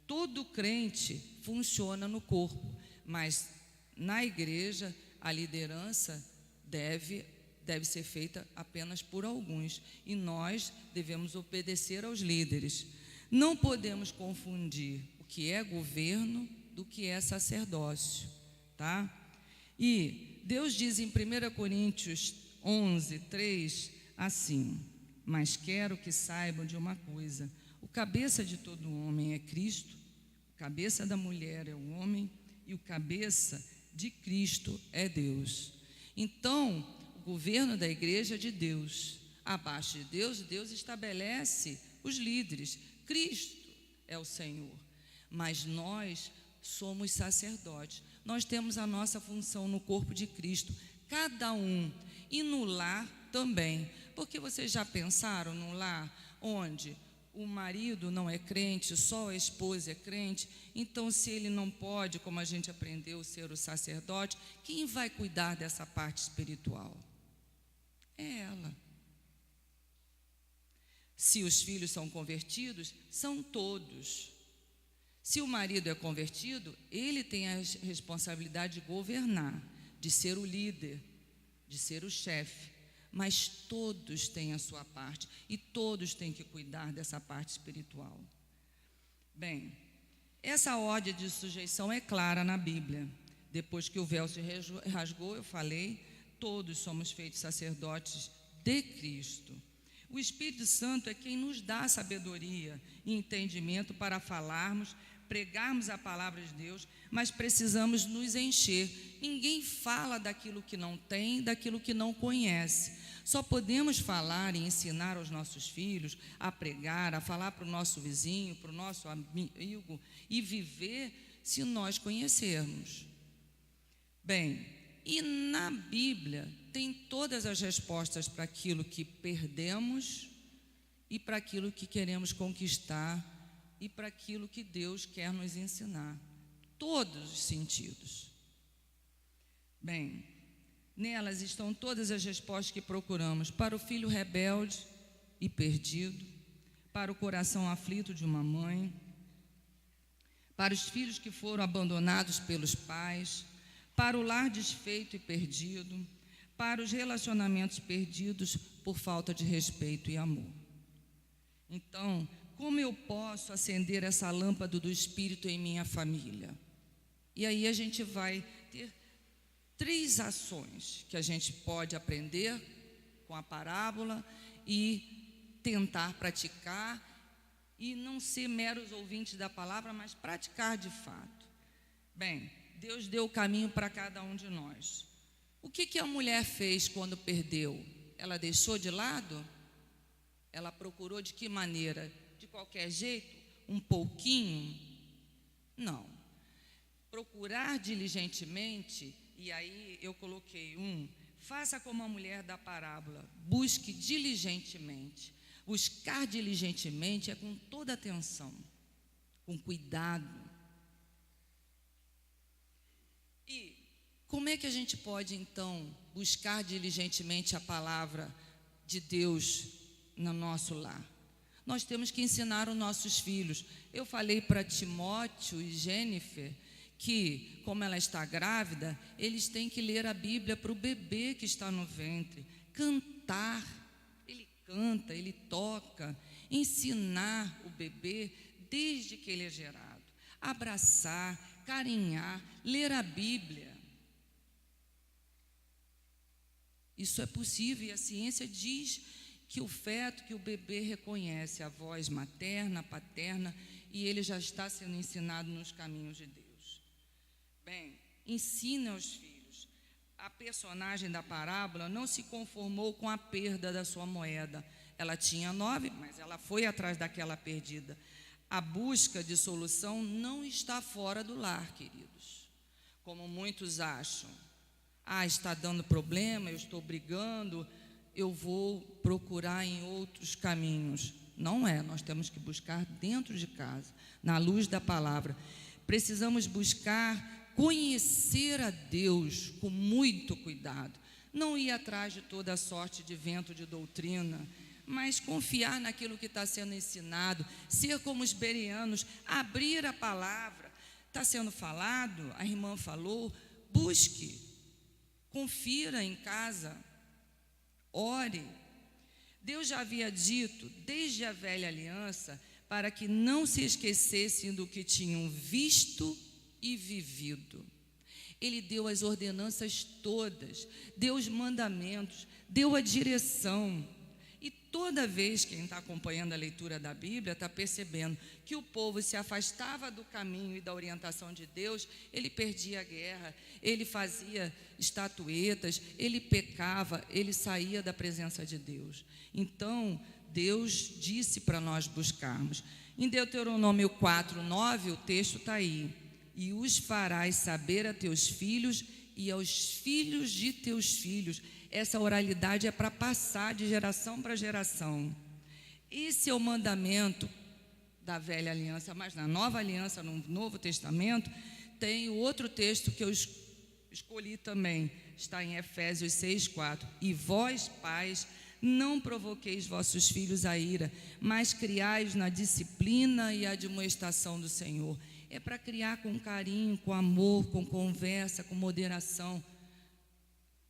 [SPEAKER 12] Todo crente funciona no corpo, mas na igreja a liderança deve ser feita apenas por alguns, e nós devemos obedecer aos líderes. Não podemos confundir o que é governo do que é sacerdócio, tá? E Deus diz em 1 Coríntios 11, 3, assim: mas quero que saibam de uma coisa: o cabeça de todo homem é Cristo, o cabeça da mulher é o homem, e o cabeça de Cristo é Deus. Então, o governo da igreja é de Deus. Abaixo de Deus, Deus estabelece os líderes. Cristo é o Senhor. Mas nós somos sacerdotes. Nós temos a nossa função no corpo de Cristo, cada um, e no lar também. Porque vocês já pensaram num lar onde o marido não é crente, só a esposa é crente? Então, se ele não pode, como a gente aprendeu, ser o sacerdote, quem vai cuidar dessa parte espiritual? É ela. Se os filhos são convertidos, são todos. Se o marido é convertido, ele tem a responsabilidade de governar, de ser o líder, de ser o chefe. Mas todos têm a sua parte e todos têm que cuidar dessa parte espiritual. Bem, essa ordem de sujeição é clara na Bíblia. Depois que o véu se rasgou, eu falei, todos somos feitos sacerdotes de Cristo. O Espírito Santo é quem nos dá sabedoria e entendimento para falarmos, pregarmos a palavra de Deus, mas precisamos nos encher. Ninguém fala daquilo que não tem, daquilo que não conhece. Só podemos falar e ensinar aos nossos filhos a pregar, a falar para o nosso vizinho, para o nosso amigo, e viver se nós conhecermos. Bem, e na Bíblia tem todas as respostas para aquilo que perdemos e para aquilo que queremos conquistar e para aquilo que Deus quer nos ensinar. Todos os sentidos. Bem, nelas estão todas as respostas que procuramos para o filho rebelde e perdido, para o coração aflito de uma mãe, para os filhos que foram abandonados pelos pais, para o lar desfeito e perdido, para os relacionamentos perdidos por falta de respeito e amor. Então, como eu posso acender essa lâmpada do Espírito em minha família? E aí a gente vai ter 3 ações que a gente pode aprender com a parábola e tentar praticar, e não ser meros ouvintes da palavra, mas praticar de fato. Bem, Deus deu o caminho para cada um de nós. O que a mulher fez quando perdeu? Ela deixou de lado? Ela procurou de que maneira? De qualquer jeito? Um pouquinho? Não. Procurar diligentemente, e aí eu coloquei faça como a mulher da parábola, busque diligentemente. Buscar diligentemente é com toda atenção, com cuidado. E como é que a gente pode, então, buscar diligentemente a palavra de Deus no nosso lar? Nós temos que ensinar os nossos filhos. Eu falei para Timóteo e Jennifer que, como ela está grávida, eles têm que ler a Bíblia para o bebê que está no ventre, cantar, ele canta, ele toca, ensinar o bebê desde que ele é gerado, abraçar, carinhar, ler a Bíblia. Isso é possível, e a ciência diz que o feto, que o bebê reconhece a voz materna, paterna, e ele já está sendo ensinado nos caminhos de Deus. Bem, ensine aos filhos. A personagem da parábola não se conformou com a perda da sua moeda. Ela tinha 9, mas ela foi atrás daquela perdida. A busca de solução não está fora do lar, queridos, como muitos acham. Está dando problema, eu estou brigando, eu vou procurar em outros caminhos. Não é, nós temos que buscar dentro de casa, na luz da palavra. Precisamos buscar conhecer a Deus com muito cuidado. Não ir atrás de toda sorte de vento de doutrina, mas confiar naquilo que está sendo ensinado, ser como os bereanos, abrir a palavra. Está sendo falado, a irmã falou, busque, confira em casa, ore. Deus já havia dito, desde a velha aliança, para que não se esquecessem do que tinham visto e vivido. Ele deu as ordenanças todas, deu os mandamentos, deu a direção. E toda vez quem está acompanhando a leitura da Bíblia está percebendo que o povo se afastava do caminho e da orientação de Deus, ele perdia a guerra, ele fazia estatuetas, ele pecava, ele saía da presença de Deus. Então, Deus disse para nós buscarmos. Em Deuteronômio 4:9, o texto está aí. E os farás saber a teus filhos e aos filhos de teus filhos. Essa oralidade é para passar de geração para geração. Esse é o mandamento da velha aliança, mas na nova aliança, no Novo Testamento, tem o outro texto que eu escolhi também, está em Efésios 6:4. E vós, pais, não provoqueis vossos filhos a ira, mas criai-os na disciplina e admoestação do Senhor. É para criar com carinho, com amor, com conversa, com moderação.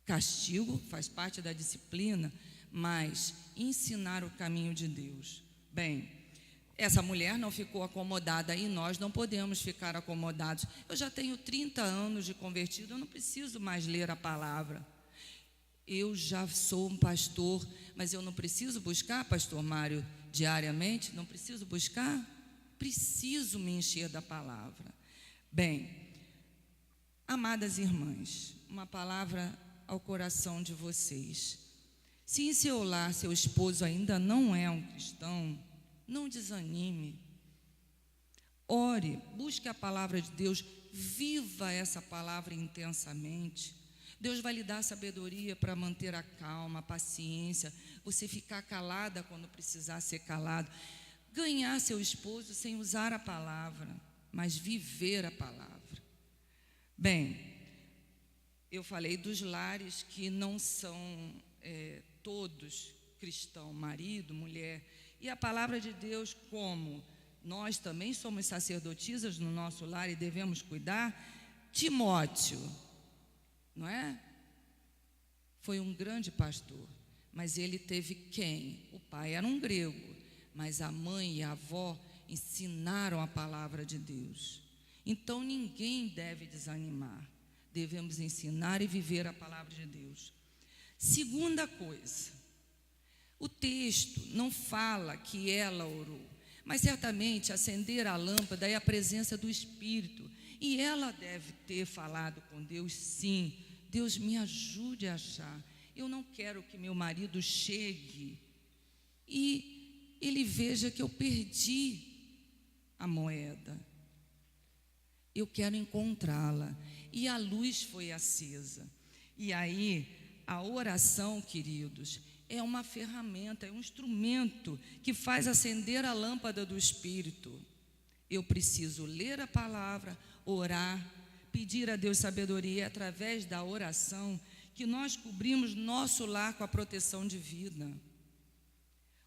[SPEAKER 12] Castigo faz parte da disciplina, mas ensinar o caminho de Deus. Bem, essa mulher não ficou acomodada e nós não podemos ficar acomodados. Eu já tenho 30 anos de convertido, eu não preciso mais ler a palavra. Eu já sou um pastor, mas eu não preciso buscar, pastor Mário, diariamente? Não preciso buscar? Preciso me encher da palavra. Bem, amadas irmãs, uma palavra ao coração de vocês. Se em seu lar seu esposo ainda não é um cristão, não desanime. Ore, busque a palavra de Deus, viva essa palavra intensamente. Deus vai lhe dar sabedoria para manter a calma, a paciência, você ficar calada quando precisar ser calado. Ganhar seu esposo sem usar a palavra, mas viver a palavra. Bem, eu falei dos lares que não são todos cristãos, marido, mulher. E a palavra de Deus, como nós também somos sacerdotisas no nosso lar e devemos cuidar, Timóteo, não é? Foi um grande pastor, mas ele teve quem? O pai era um grego, mas a mãe e a avó ensinaram a palavra de Deus. Então ninguém deve desanimar. Devemos ensinar e viver a palavra de Deus. Segunda coisa, o texto não fala que ela orou, mas certamente acender a lâmpada é a presença do Espírito. E ela deve ter falado com Deus, sim. Deus, me ajude a achar. Eu não quero que meu marido chegue e ele veja que eu perdi a moeda. Eu quero encontrá-la. E a luz foi acesa. E aí, a oração, queridos, é uma ferramenta, é um instrumento que faz acender a lâmpada do Espírito. Eu preciso ler a palavra, orar, pedir a Deus sabedoria através da oração, que nós cobrimos nosso lar com a proteção divina.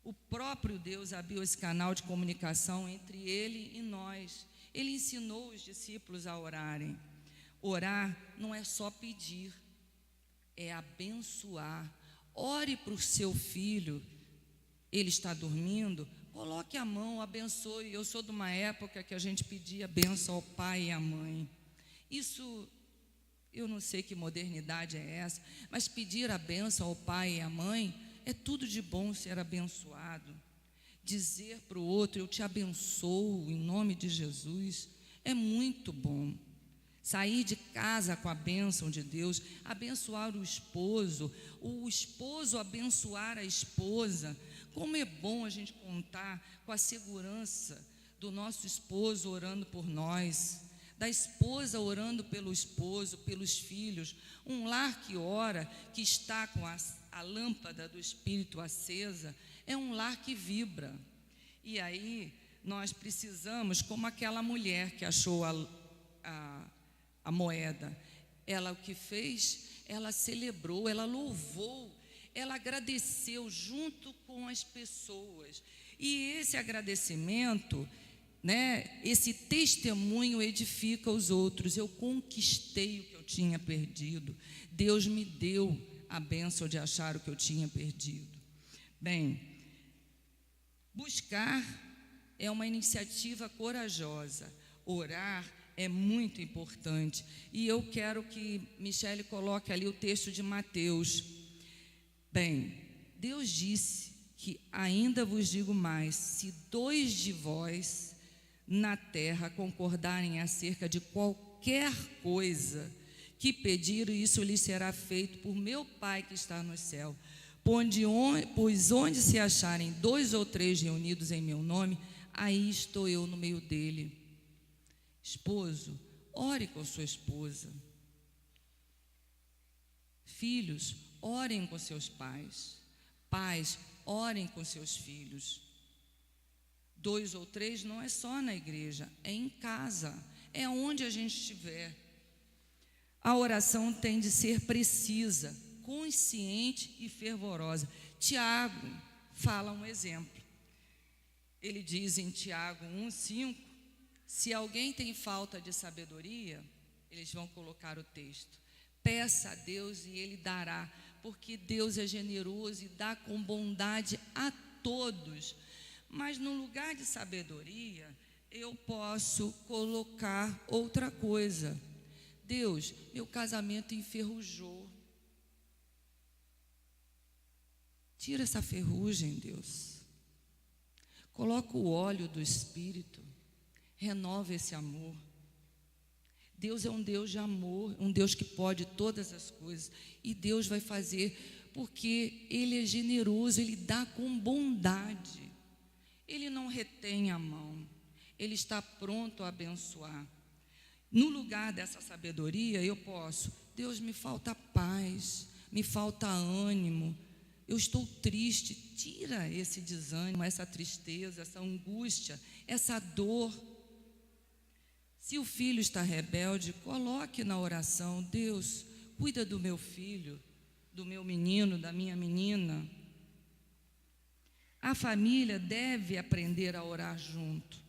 [SPEAKER 12] O próprio Deus abriu esse canal de comunicação entre Ele e nós. Ele ensinou os discípulos a orarem. Orar não é só pedir, é abençoar. Ore para o seu filho, ele está dormindo, coloque a mão, abençoe. Eu sou de uma época que a gente pedia bênção ao pai e à mãe. Isso, eu não sei que modernidade é essa, mas pedir a bênção ao pai e à mãe é tudo de bom ser abençoado. Dizer para o outro, eu te abençoo em nome de Jesus, é muito bom. Sair de casa com a bênção de Deus, abençoar o esposo abençoar a esposa. Como é bom a gente contar com a segurança do nosso esposo orando por nós, da esposa orando pelo esposo, pelos filhos. Um lar que ora, que está com a lâmpada do Espírito acesa, é um lar que vibra. E aí nós precisamos, como aquela mulher que achou a moeda, ela o que fez? Ela celebrou, ela louvou, ela agradeceu junto com as pessoas. E esse agradecimento, né, esse testemunho edifica os outros. Eu conquistei o que eu tinha perdido. Deus me deu a bênção de achar o que eu tinha perdido. Bem, buscar é uma iniciativa corajosa. Orar é muito importante. E eu quero que Michele coloque ali o texto de Mateus. Bem, Deus disse que ainda vos digo mais: se 2 de vós na terra concordarem acerca de qualquer coisa que pedirem, isso lhes será feito por meu Pai que está no céu. Pois onde se acharem 2 ou 3 reunidos em meu nome, aí estou eu no meio dele. Esposo, ore com sua esposa. Filhos, orem com seus pais. Pais, orem com seus filhos. 2 ou 3 não é só na igreja, é em casa, é onde a gente estiver. A oração tem de ser precisa, consciente e fervorosa. Tiago fala um exemplo. Ele diz em Tiago 1:5, se alguém tem falta de sabedoria, eles vão colocar o texto: peça a Deus e Ele dará, porque Deus é generoso e dá com bondade a todos. Mas no lugar de sabedoria, eu posso colocar outra coisa. Deus, meu casamento enferrujou. Tira essa ferrugem, Deus. Coloca o óleo do Espírito. Renova esse amor. Deus é um Deus de amor, um Deus que pode todas as coisas. E Deus vai fazer, porque Ele é generoso, Ele dá com bondade. Ele não retém a mão, Ele está pronto a abençoar. No lugar dessa sabedoria, eu posso: Deus, me falta paz, me falta ânimo, eu estou triste. Tira esse desânimo, essa tristeza, essa angústia, essa dor. Se o filho está rebelde, coloque na oração: Deus, cuida do meu filho, do meu menino, da minha menina. A família deve aprender a orar junto,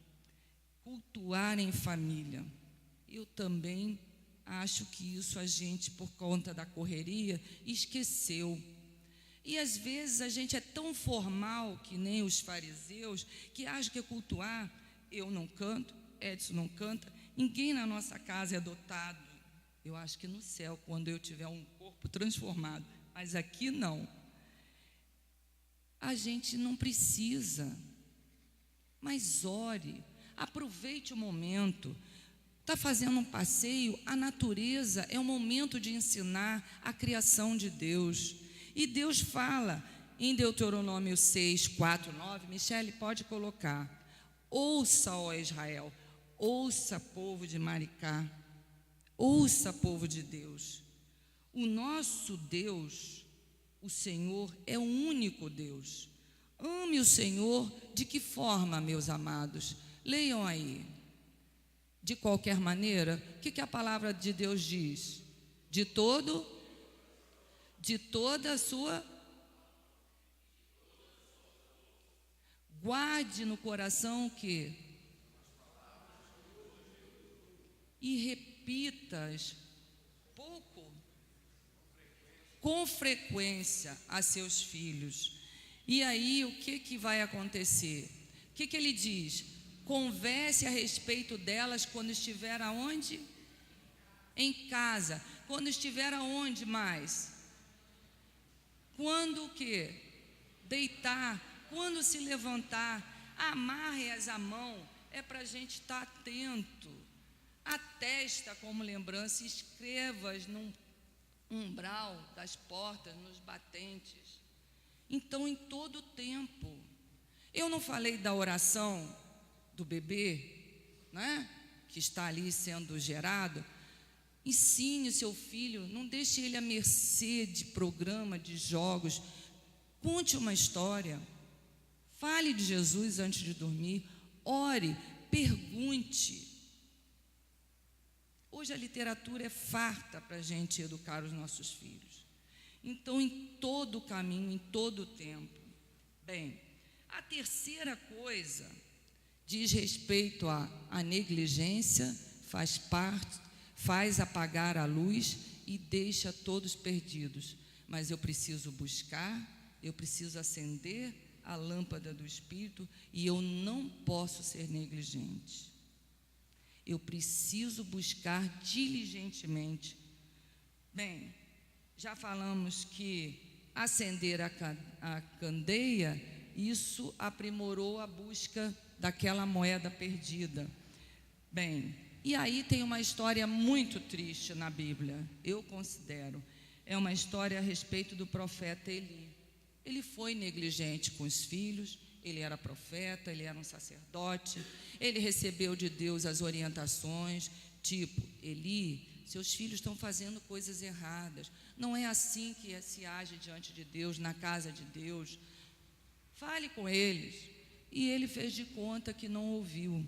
[SPEAKER 12] cultuar em família. Eu também acho que isso a gente, por conta da correria, esqueceu. E às vezes a gente é tão formal, que nem os fariseus, que acha que é cultuar. Eu não canto, Edson não canta, ninguém na nossa casa é dotado. Eu acho que no céu, quando eu tiver um corpo transformado, mas aqui não. A gente não precisa, mas ore, aproveite o momento. Está fazendo um passeio, a natureza é um momento de ensinar a criação de Deus. E Deus fala em Deuteronômio 6, 4, 9, Michele pode colocar: ouça, ó Israel, ouça, povo de Maricá, ouça, povo de Deus. O nosso Deus, o Senhor, é o único Deus. Ame o Senhor de que forma, meus amados? Leiam aí. De qualquer maneira, o que a palavra de Deus diz? De toda a sua. Guarde no coração o quê? E repita-as com frequência a seus filhos. E aí o que vai acontecer? O que ele diz? Converse a respeito delas quando estiver aonde? Em casa. Quando estiver aonde mais? Quando o quê? Deitar. Quando se levantar. Amarre-as à mão. É para a gente estar atento. A testa como lembrança. Escreva-as num umbral das portas, nos batentes. Então, em todo o tempo. Eu não falei da oração do bebê, né, que está ali sendo gerado. Ensine o seu filho, não deixe ele à mercê de programa, de jogos. Conte uma história, Fale de Jesus antes de dormir, ore, pergunte. Hoje a literatura é farta para a gente educar os nossos filhos. Então, em todo o caminho, em todo o tempo. Bem, a terceira coisa diz respeito à negligência, faz apagar a luz e deixa todos perdidos. Mas eu preciso buscar, eu preciso acender a lâmpada do Espírito e eu não posso ser negligente. Eu preciso buscar diligentemente. Bem, já falamos que acender a candeia, isso aprimorou a busca daquela moeda perdida. Bem, e aí tem uma história muito triste na Bíblia, eu considero. É uma história a respeito do profeta Eli. Ele foi negligente com os filhos, ele era profeta, ele era um sacerdote, ele recebeu de Deus as orientações, tipo, Eli, seus filhos estão fazendo coisas erradas, não é assim que se age diante de Deus, na casa de Deus, fale com eles. E ele fez de conta que não ouviu.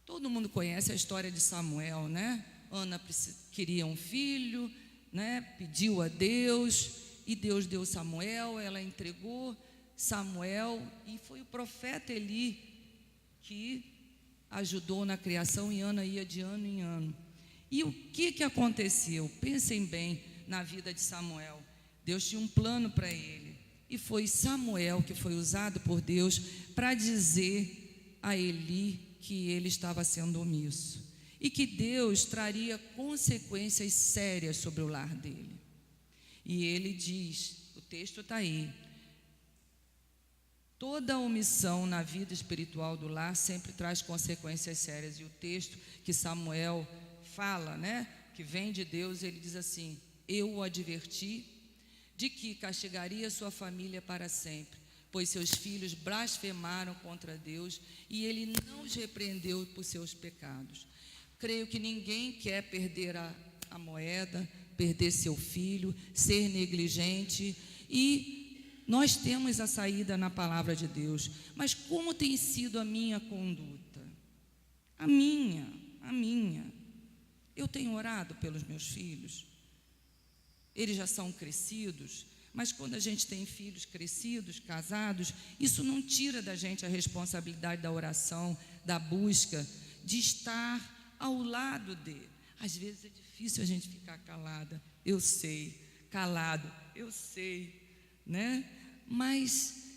[SPEAKER 12] Todo mundo conhece a história de Samuel, né? Ana queria um filho, né? Pediu a Deus, e Deus deu Samuel, ela entregou Samuel, e foi o profeta Eli que ajudou na criação, e Ana ia de ano em ano. E o que aconteceu? Pensem bem na vida de Samuel. Deus tinha um plano para ele, e foi Samuel que foi usado por Deus para dizer a Eli que ele estava sendo omisso e que Deus traria consequências sérias sobre o lar dele. E ele diz, o texto está aí, toda omissão na vida espiritual do lar sempre traz consequências sérias. E o texto que Samuel fala, né, que vem de Deus, ele diz assim: eu o adverti de que castigaria sua família para sempre, pois seus filhos blasfemaram contra Deus e ele não os repreendeu por seus pecados. Creio que ninguém quer perder a moeda, perder seu filho, ser negligente, e nós temos a saída na palavra de Deus. Mas como tem sido a minha conduta? A minha. Eu tenho orado pelos meus filhos. Eles já são crescidos, mas quando a gente tem filhos crescidos, casados, isso não tira da gente a responsabilidade da oração, da busca, de estar ao lado dele. Às vezes é difícil a gente ficar calada, eu sei, calado, eu sei, né? Mas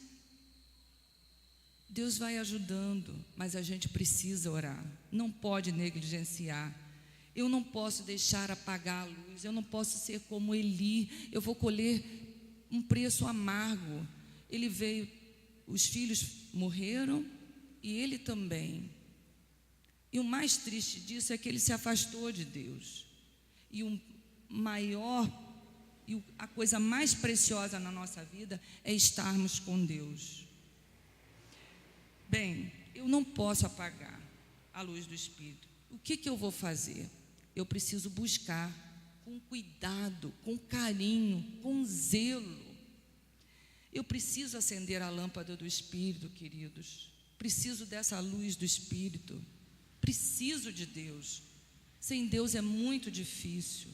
[SPEAKER 12] Deus vai ajudando, mas a gente precisa orar, não pode negligenciar. Eu não posso deixar apagar a luz, eu não posso ser como Eli, eu vou colher um preço amargo. Ele veio, os filhos morreram e ele também. E o mais triste disso é que ele se afastou de Deus. E a coisa mais preciosa na nossa vida é estarmos com Deus. Bem, eu não posso apagar a luz do Espírito. O que eu vou fazer? Eu preciso buscar com cuidado, com carinho, com zelo. Eu preciso acender a lâmpada do Espírito, queridos. Preciso dessa luz do Espírito. Preciso de Deus. Sem Deus é muito difícil.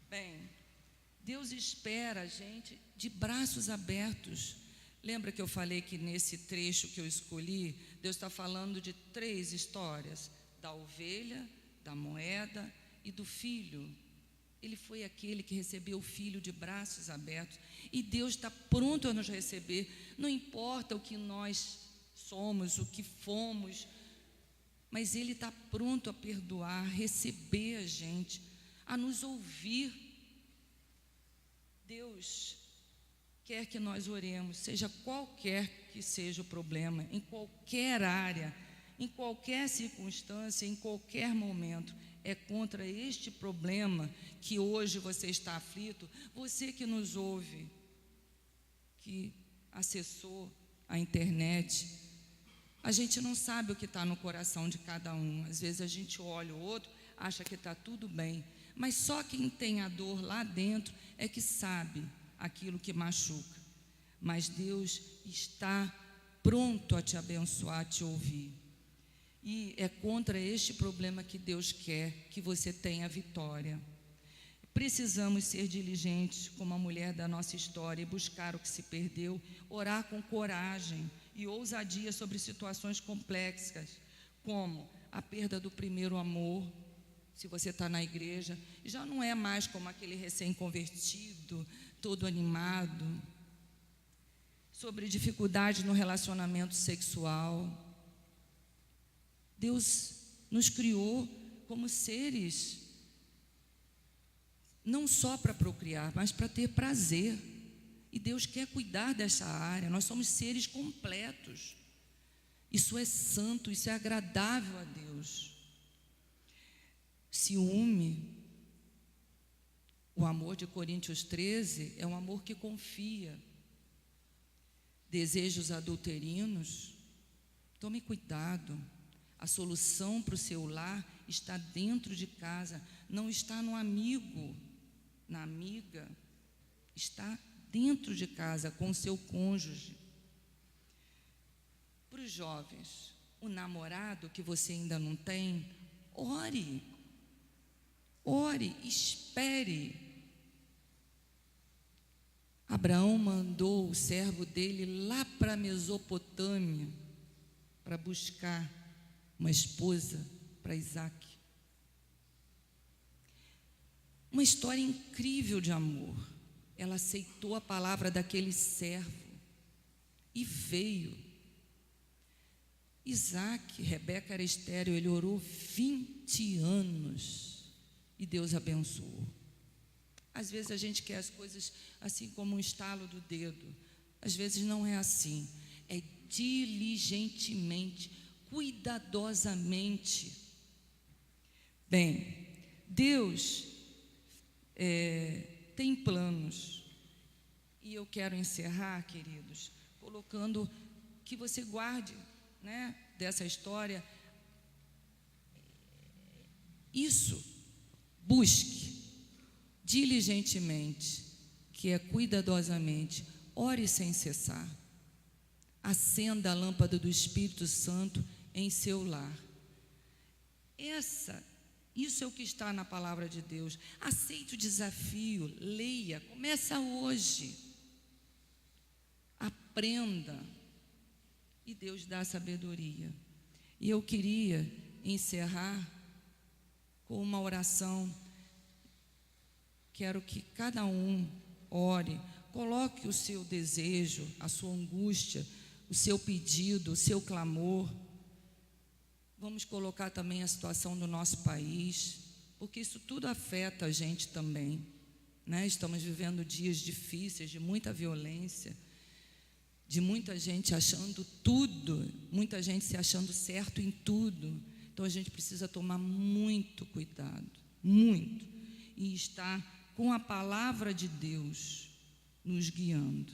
[SPEAKER 12] Bem, Deus espera a gente de braços abertos. Lembra que eu falei que nesse trecho que eu escolhi, Deus está falando de 3 histórias: da ovelha, da moeda e do filho. Ele foi aquele que recebeu o filho de braços abertos, e Deus está pronto a nos receber, não importa o que nós somos, o que fomos, mas Ele está pronto a perdoar, a receber a gente, a nos ouvir. Deus quer que nós oremos, seja qualquer que seja o problema, em qualquer área, em qualquer circunstância, em qualquer momento. É contra este problema que hoje você está aflito. Você que nos ouve, que acessou a internet, a gente não sabe o que está no coração de cada um. Às vezes a gente olha o outro, acha que está tudo bem, mas só quem tem a dor lá dentro é que sabe aquilo que machuca. mas Deus está pronto a te abençoar, a te ouvir. E é contra este problema que Deus quer que você tenha vitória. Precisamos ser diligentes como a mulher da nossa história e buscar o que se perdeu, orar com coragem e ousadia sobre situações complexas, como a perda do primeiro amor. Se você está na igreja, já não é mais como aquele recém-convertido, todo animado. Sobre dificuldade no relacionamento sexual. Deus nos criou como seres, não só para procriar, mas para ter prazer. E Deus quer cuidar dessa área. Nós somos seres completos. Isso é santo, isso é agradável a Deus. Ciúme, o amor de Coríntios 13, é um amor que confia. Desejos adulterinos, tome cuidado. A solução para o seu lar está dentro de casa, não está no amigo, na amiga, está dentro de casa com o seu cônjuge. Para os jovens, o namorado que você ainda não tem, ore, espere. Abraão mandou o servo dele lá para a Mesopotâmia para buscar uma esposa para Isaac. Uma história incrível de amor. Ela aceitou a palavra daquele servo e veio. Isaac, Rebeca era estéril, ele orou 20 anos e Deus abençoou. Às vezes a gente quer as coisas assim como um estalo do dedo. Às vezes não é assim. É diligentemente, cuidadosamente. Bem, Deus tem planos. E eu quero encerrar, queridos, colocando que você guarde, né, dessa história. Isso, busque diligentemente, que é cuidadosamente, ore sem cessar. Acenda a lâmpada do Espírito Santo em seu lar. Isso é o que está na palavra de Deus. Aceite o desafio, leia, começa hoje. Aprenda. E Deus dá sabedoria. E eu queria encerrar com uma oração. Quero que cada um ore, coloque o seu desejo, a sua angústia, o seu pedido, o seu clamor. Vamos colocar também a situação do nosso país, porque isso tudo afeta a gente também, né? Estamos vivendo dias difíceis, de muita violência, de muita gente achando tudo, muita gente se achando certo em tudo. Então a gente precisa tomar muito cuidado, muito, e estar com a palavra de Deus nos guiando.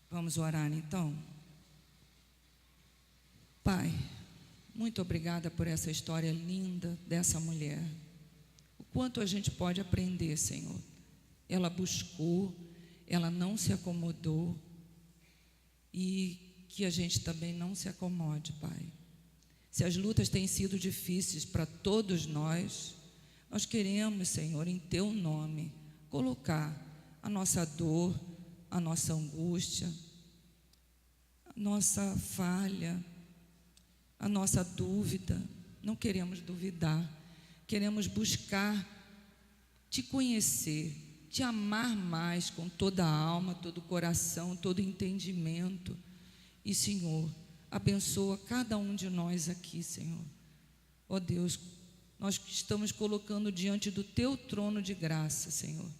[SPEAKER 12] Vamos orar então? Pai, muito obrigada por essa história linda dessa mulher. O quanto a gente pode aprender, Senhor. Ela buscou, ela não se acomodou, e que a gente também não se acomode, Pai. Se as lutas têm sido difíceis para todos nós queremos, Senhor, em Teu nome, colocar a nossa dor, a nossa angústia, a nossa falha, a nossa dúvida. Não queremos duvidar, queremos buscar Te conhecer, Te amar mais com toda a alma, todo o coração, todo o entendimento. E, Senhor, abençoa cada um de nós aqui, Senhor. Ó Deus, nós estamos colocando diante do Teu trono de graça, Senhor,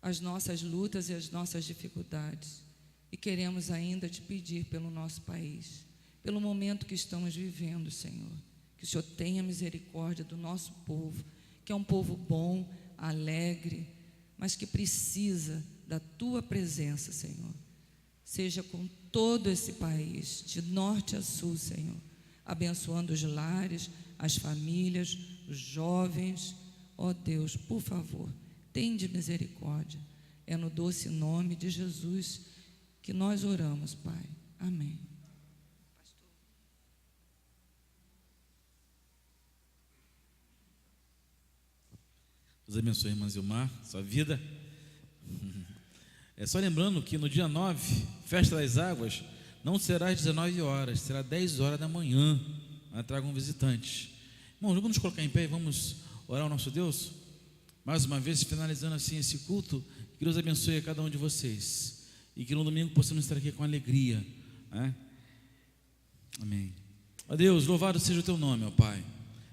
[SPEAKER 12] as nossas lutas e as nossas dificuldades. E queremos ainda Te pedir pelo nosso país, pelo momento que estamos vivendo, Senhor. Que o Senhor tenha misericórdia do nosso povo, que é um povo bom, alegre, mas que precisa da Tua presença, Senhor. Seja com todo esse país, de norte a sul, Senhor, abençoando os lares, as famílias, os jovens. Ó Deus, por favor, tende misericórdia. É no doce nome de Jesus que nós oramos, Pai. Amém.
[SPEAKER 4] Deus abençoe, irmã Zilmar, sua vida. Só lembrando que no dia 9, festa das águas, não será às 19 horas, será 10 horas da manhã. Tragam visitantes. Irmãos, vamos nos colocar em pé e vamos orar ao nosso Deus? Mais uma vez, finalizando assim esse culto, que Deus abençoe a cada um de vocês. E que no domingo possamos estar aqui com alegria, né? Amém. Ó Deus, louvado seja o teu nome, ó Pai.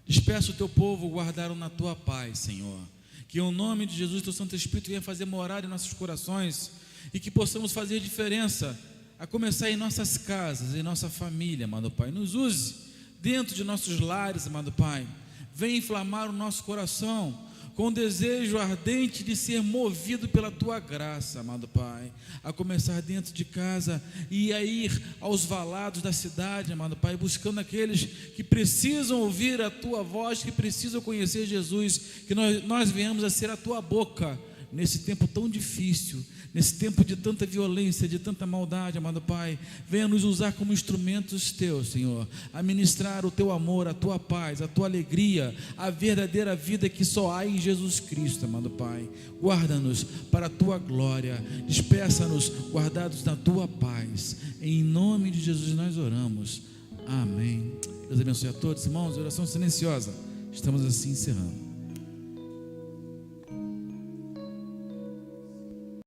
[SPEAKER 4] Despeça o teu povo, guardaram na tua paz, Senhor. Que o nome de Jesus, teu Santo Espírito, venha fazer morada em nossos corações e que possamos fazer diferença, a começar em nossas casas, em nossa família, amado Pai. Nos use dentro de nossos lares, amado Pai. Venha inflamar o nosso coração com o desejo ardente de ser movido pela tua graça, amado Pai, a começar dentro de casa e a ir aos valados da cidade, amado Pai, buscando aqueles que precisam ouvir a tua voz, que precisam conhecer Jesus, que nós venhamos a ser a tua boca nesse tempo tão difícil, nesse tempo de tanta violência, de tanta maldade, amado Pai. Venha nos usar como instrumentos teus, Senhor, a ministrar o teu amor, a tua paz, a tua alegria, a verdadeira vida que só há em Jesus Cristo, amado Pai. Guarda-nos para a tua glória, despeça-nos guardados na tua paz. Em nome de Jesus nós oramos. Amém. Deus abençoe a todos, irmãos. Oração silenciosa. Estamos assim encerrando.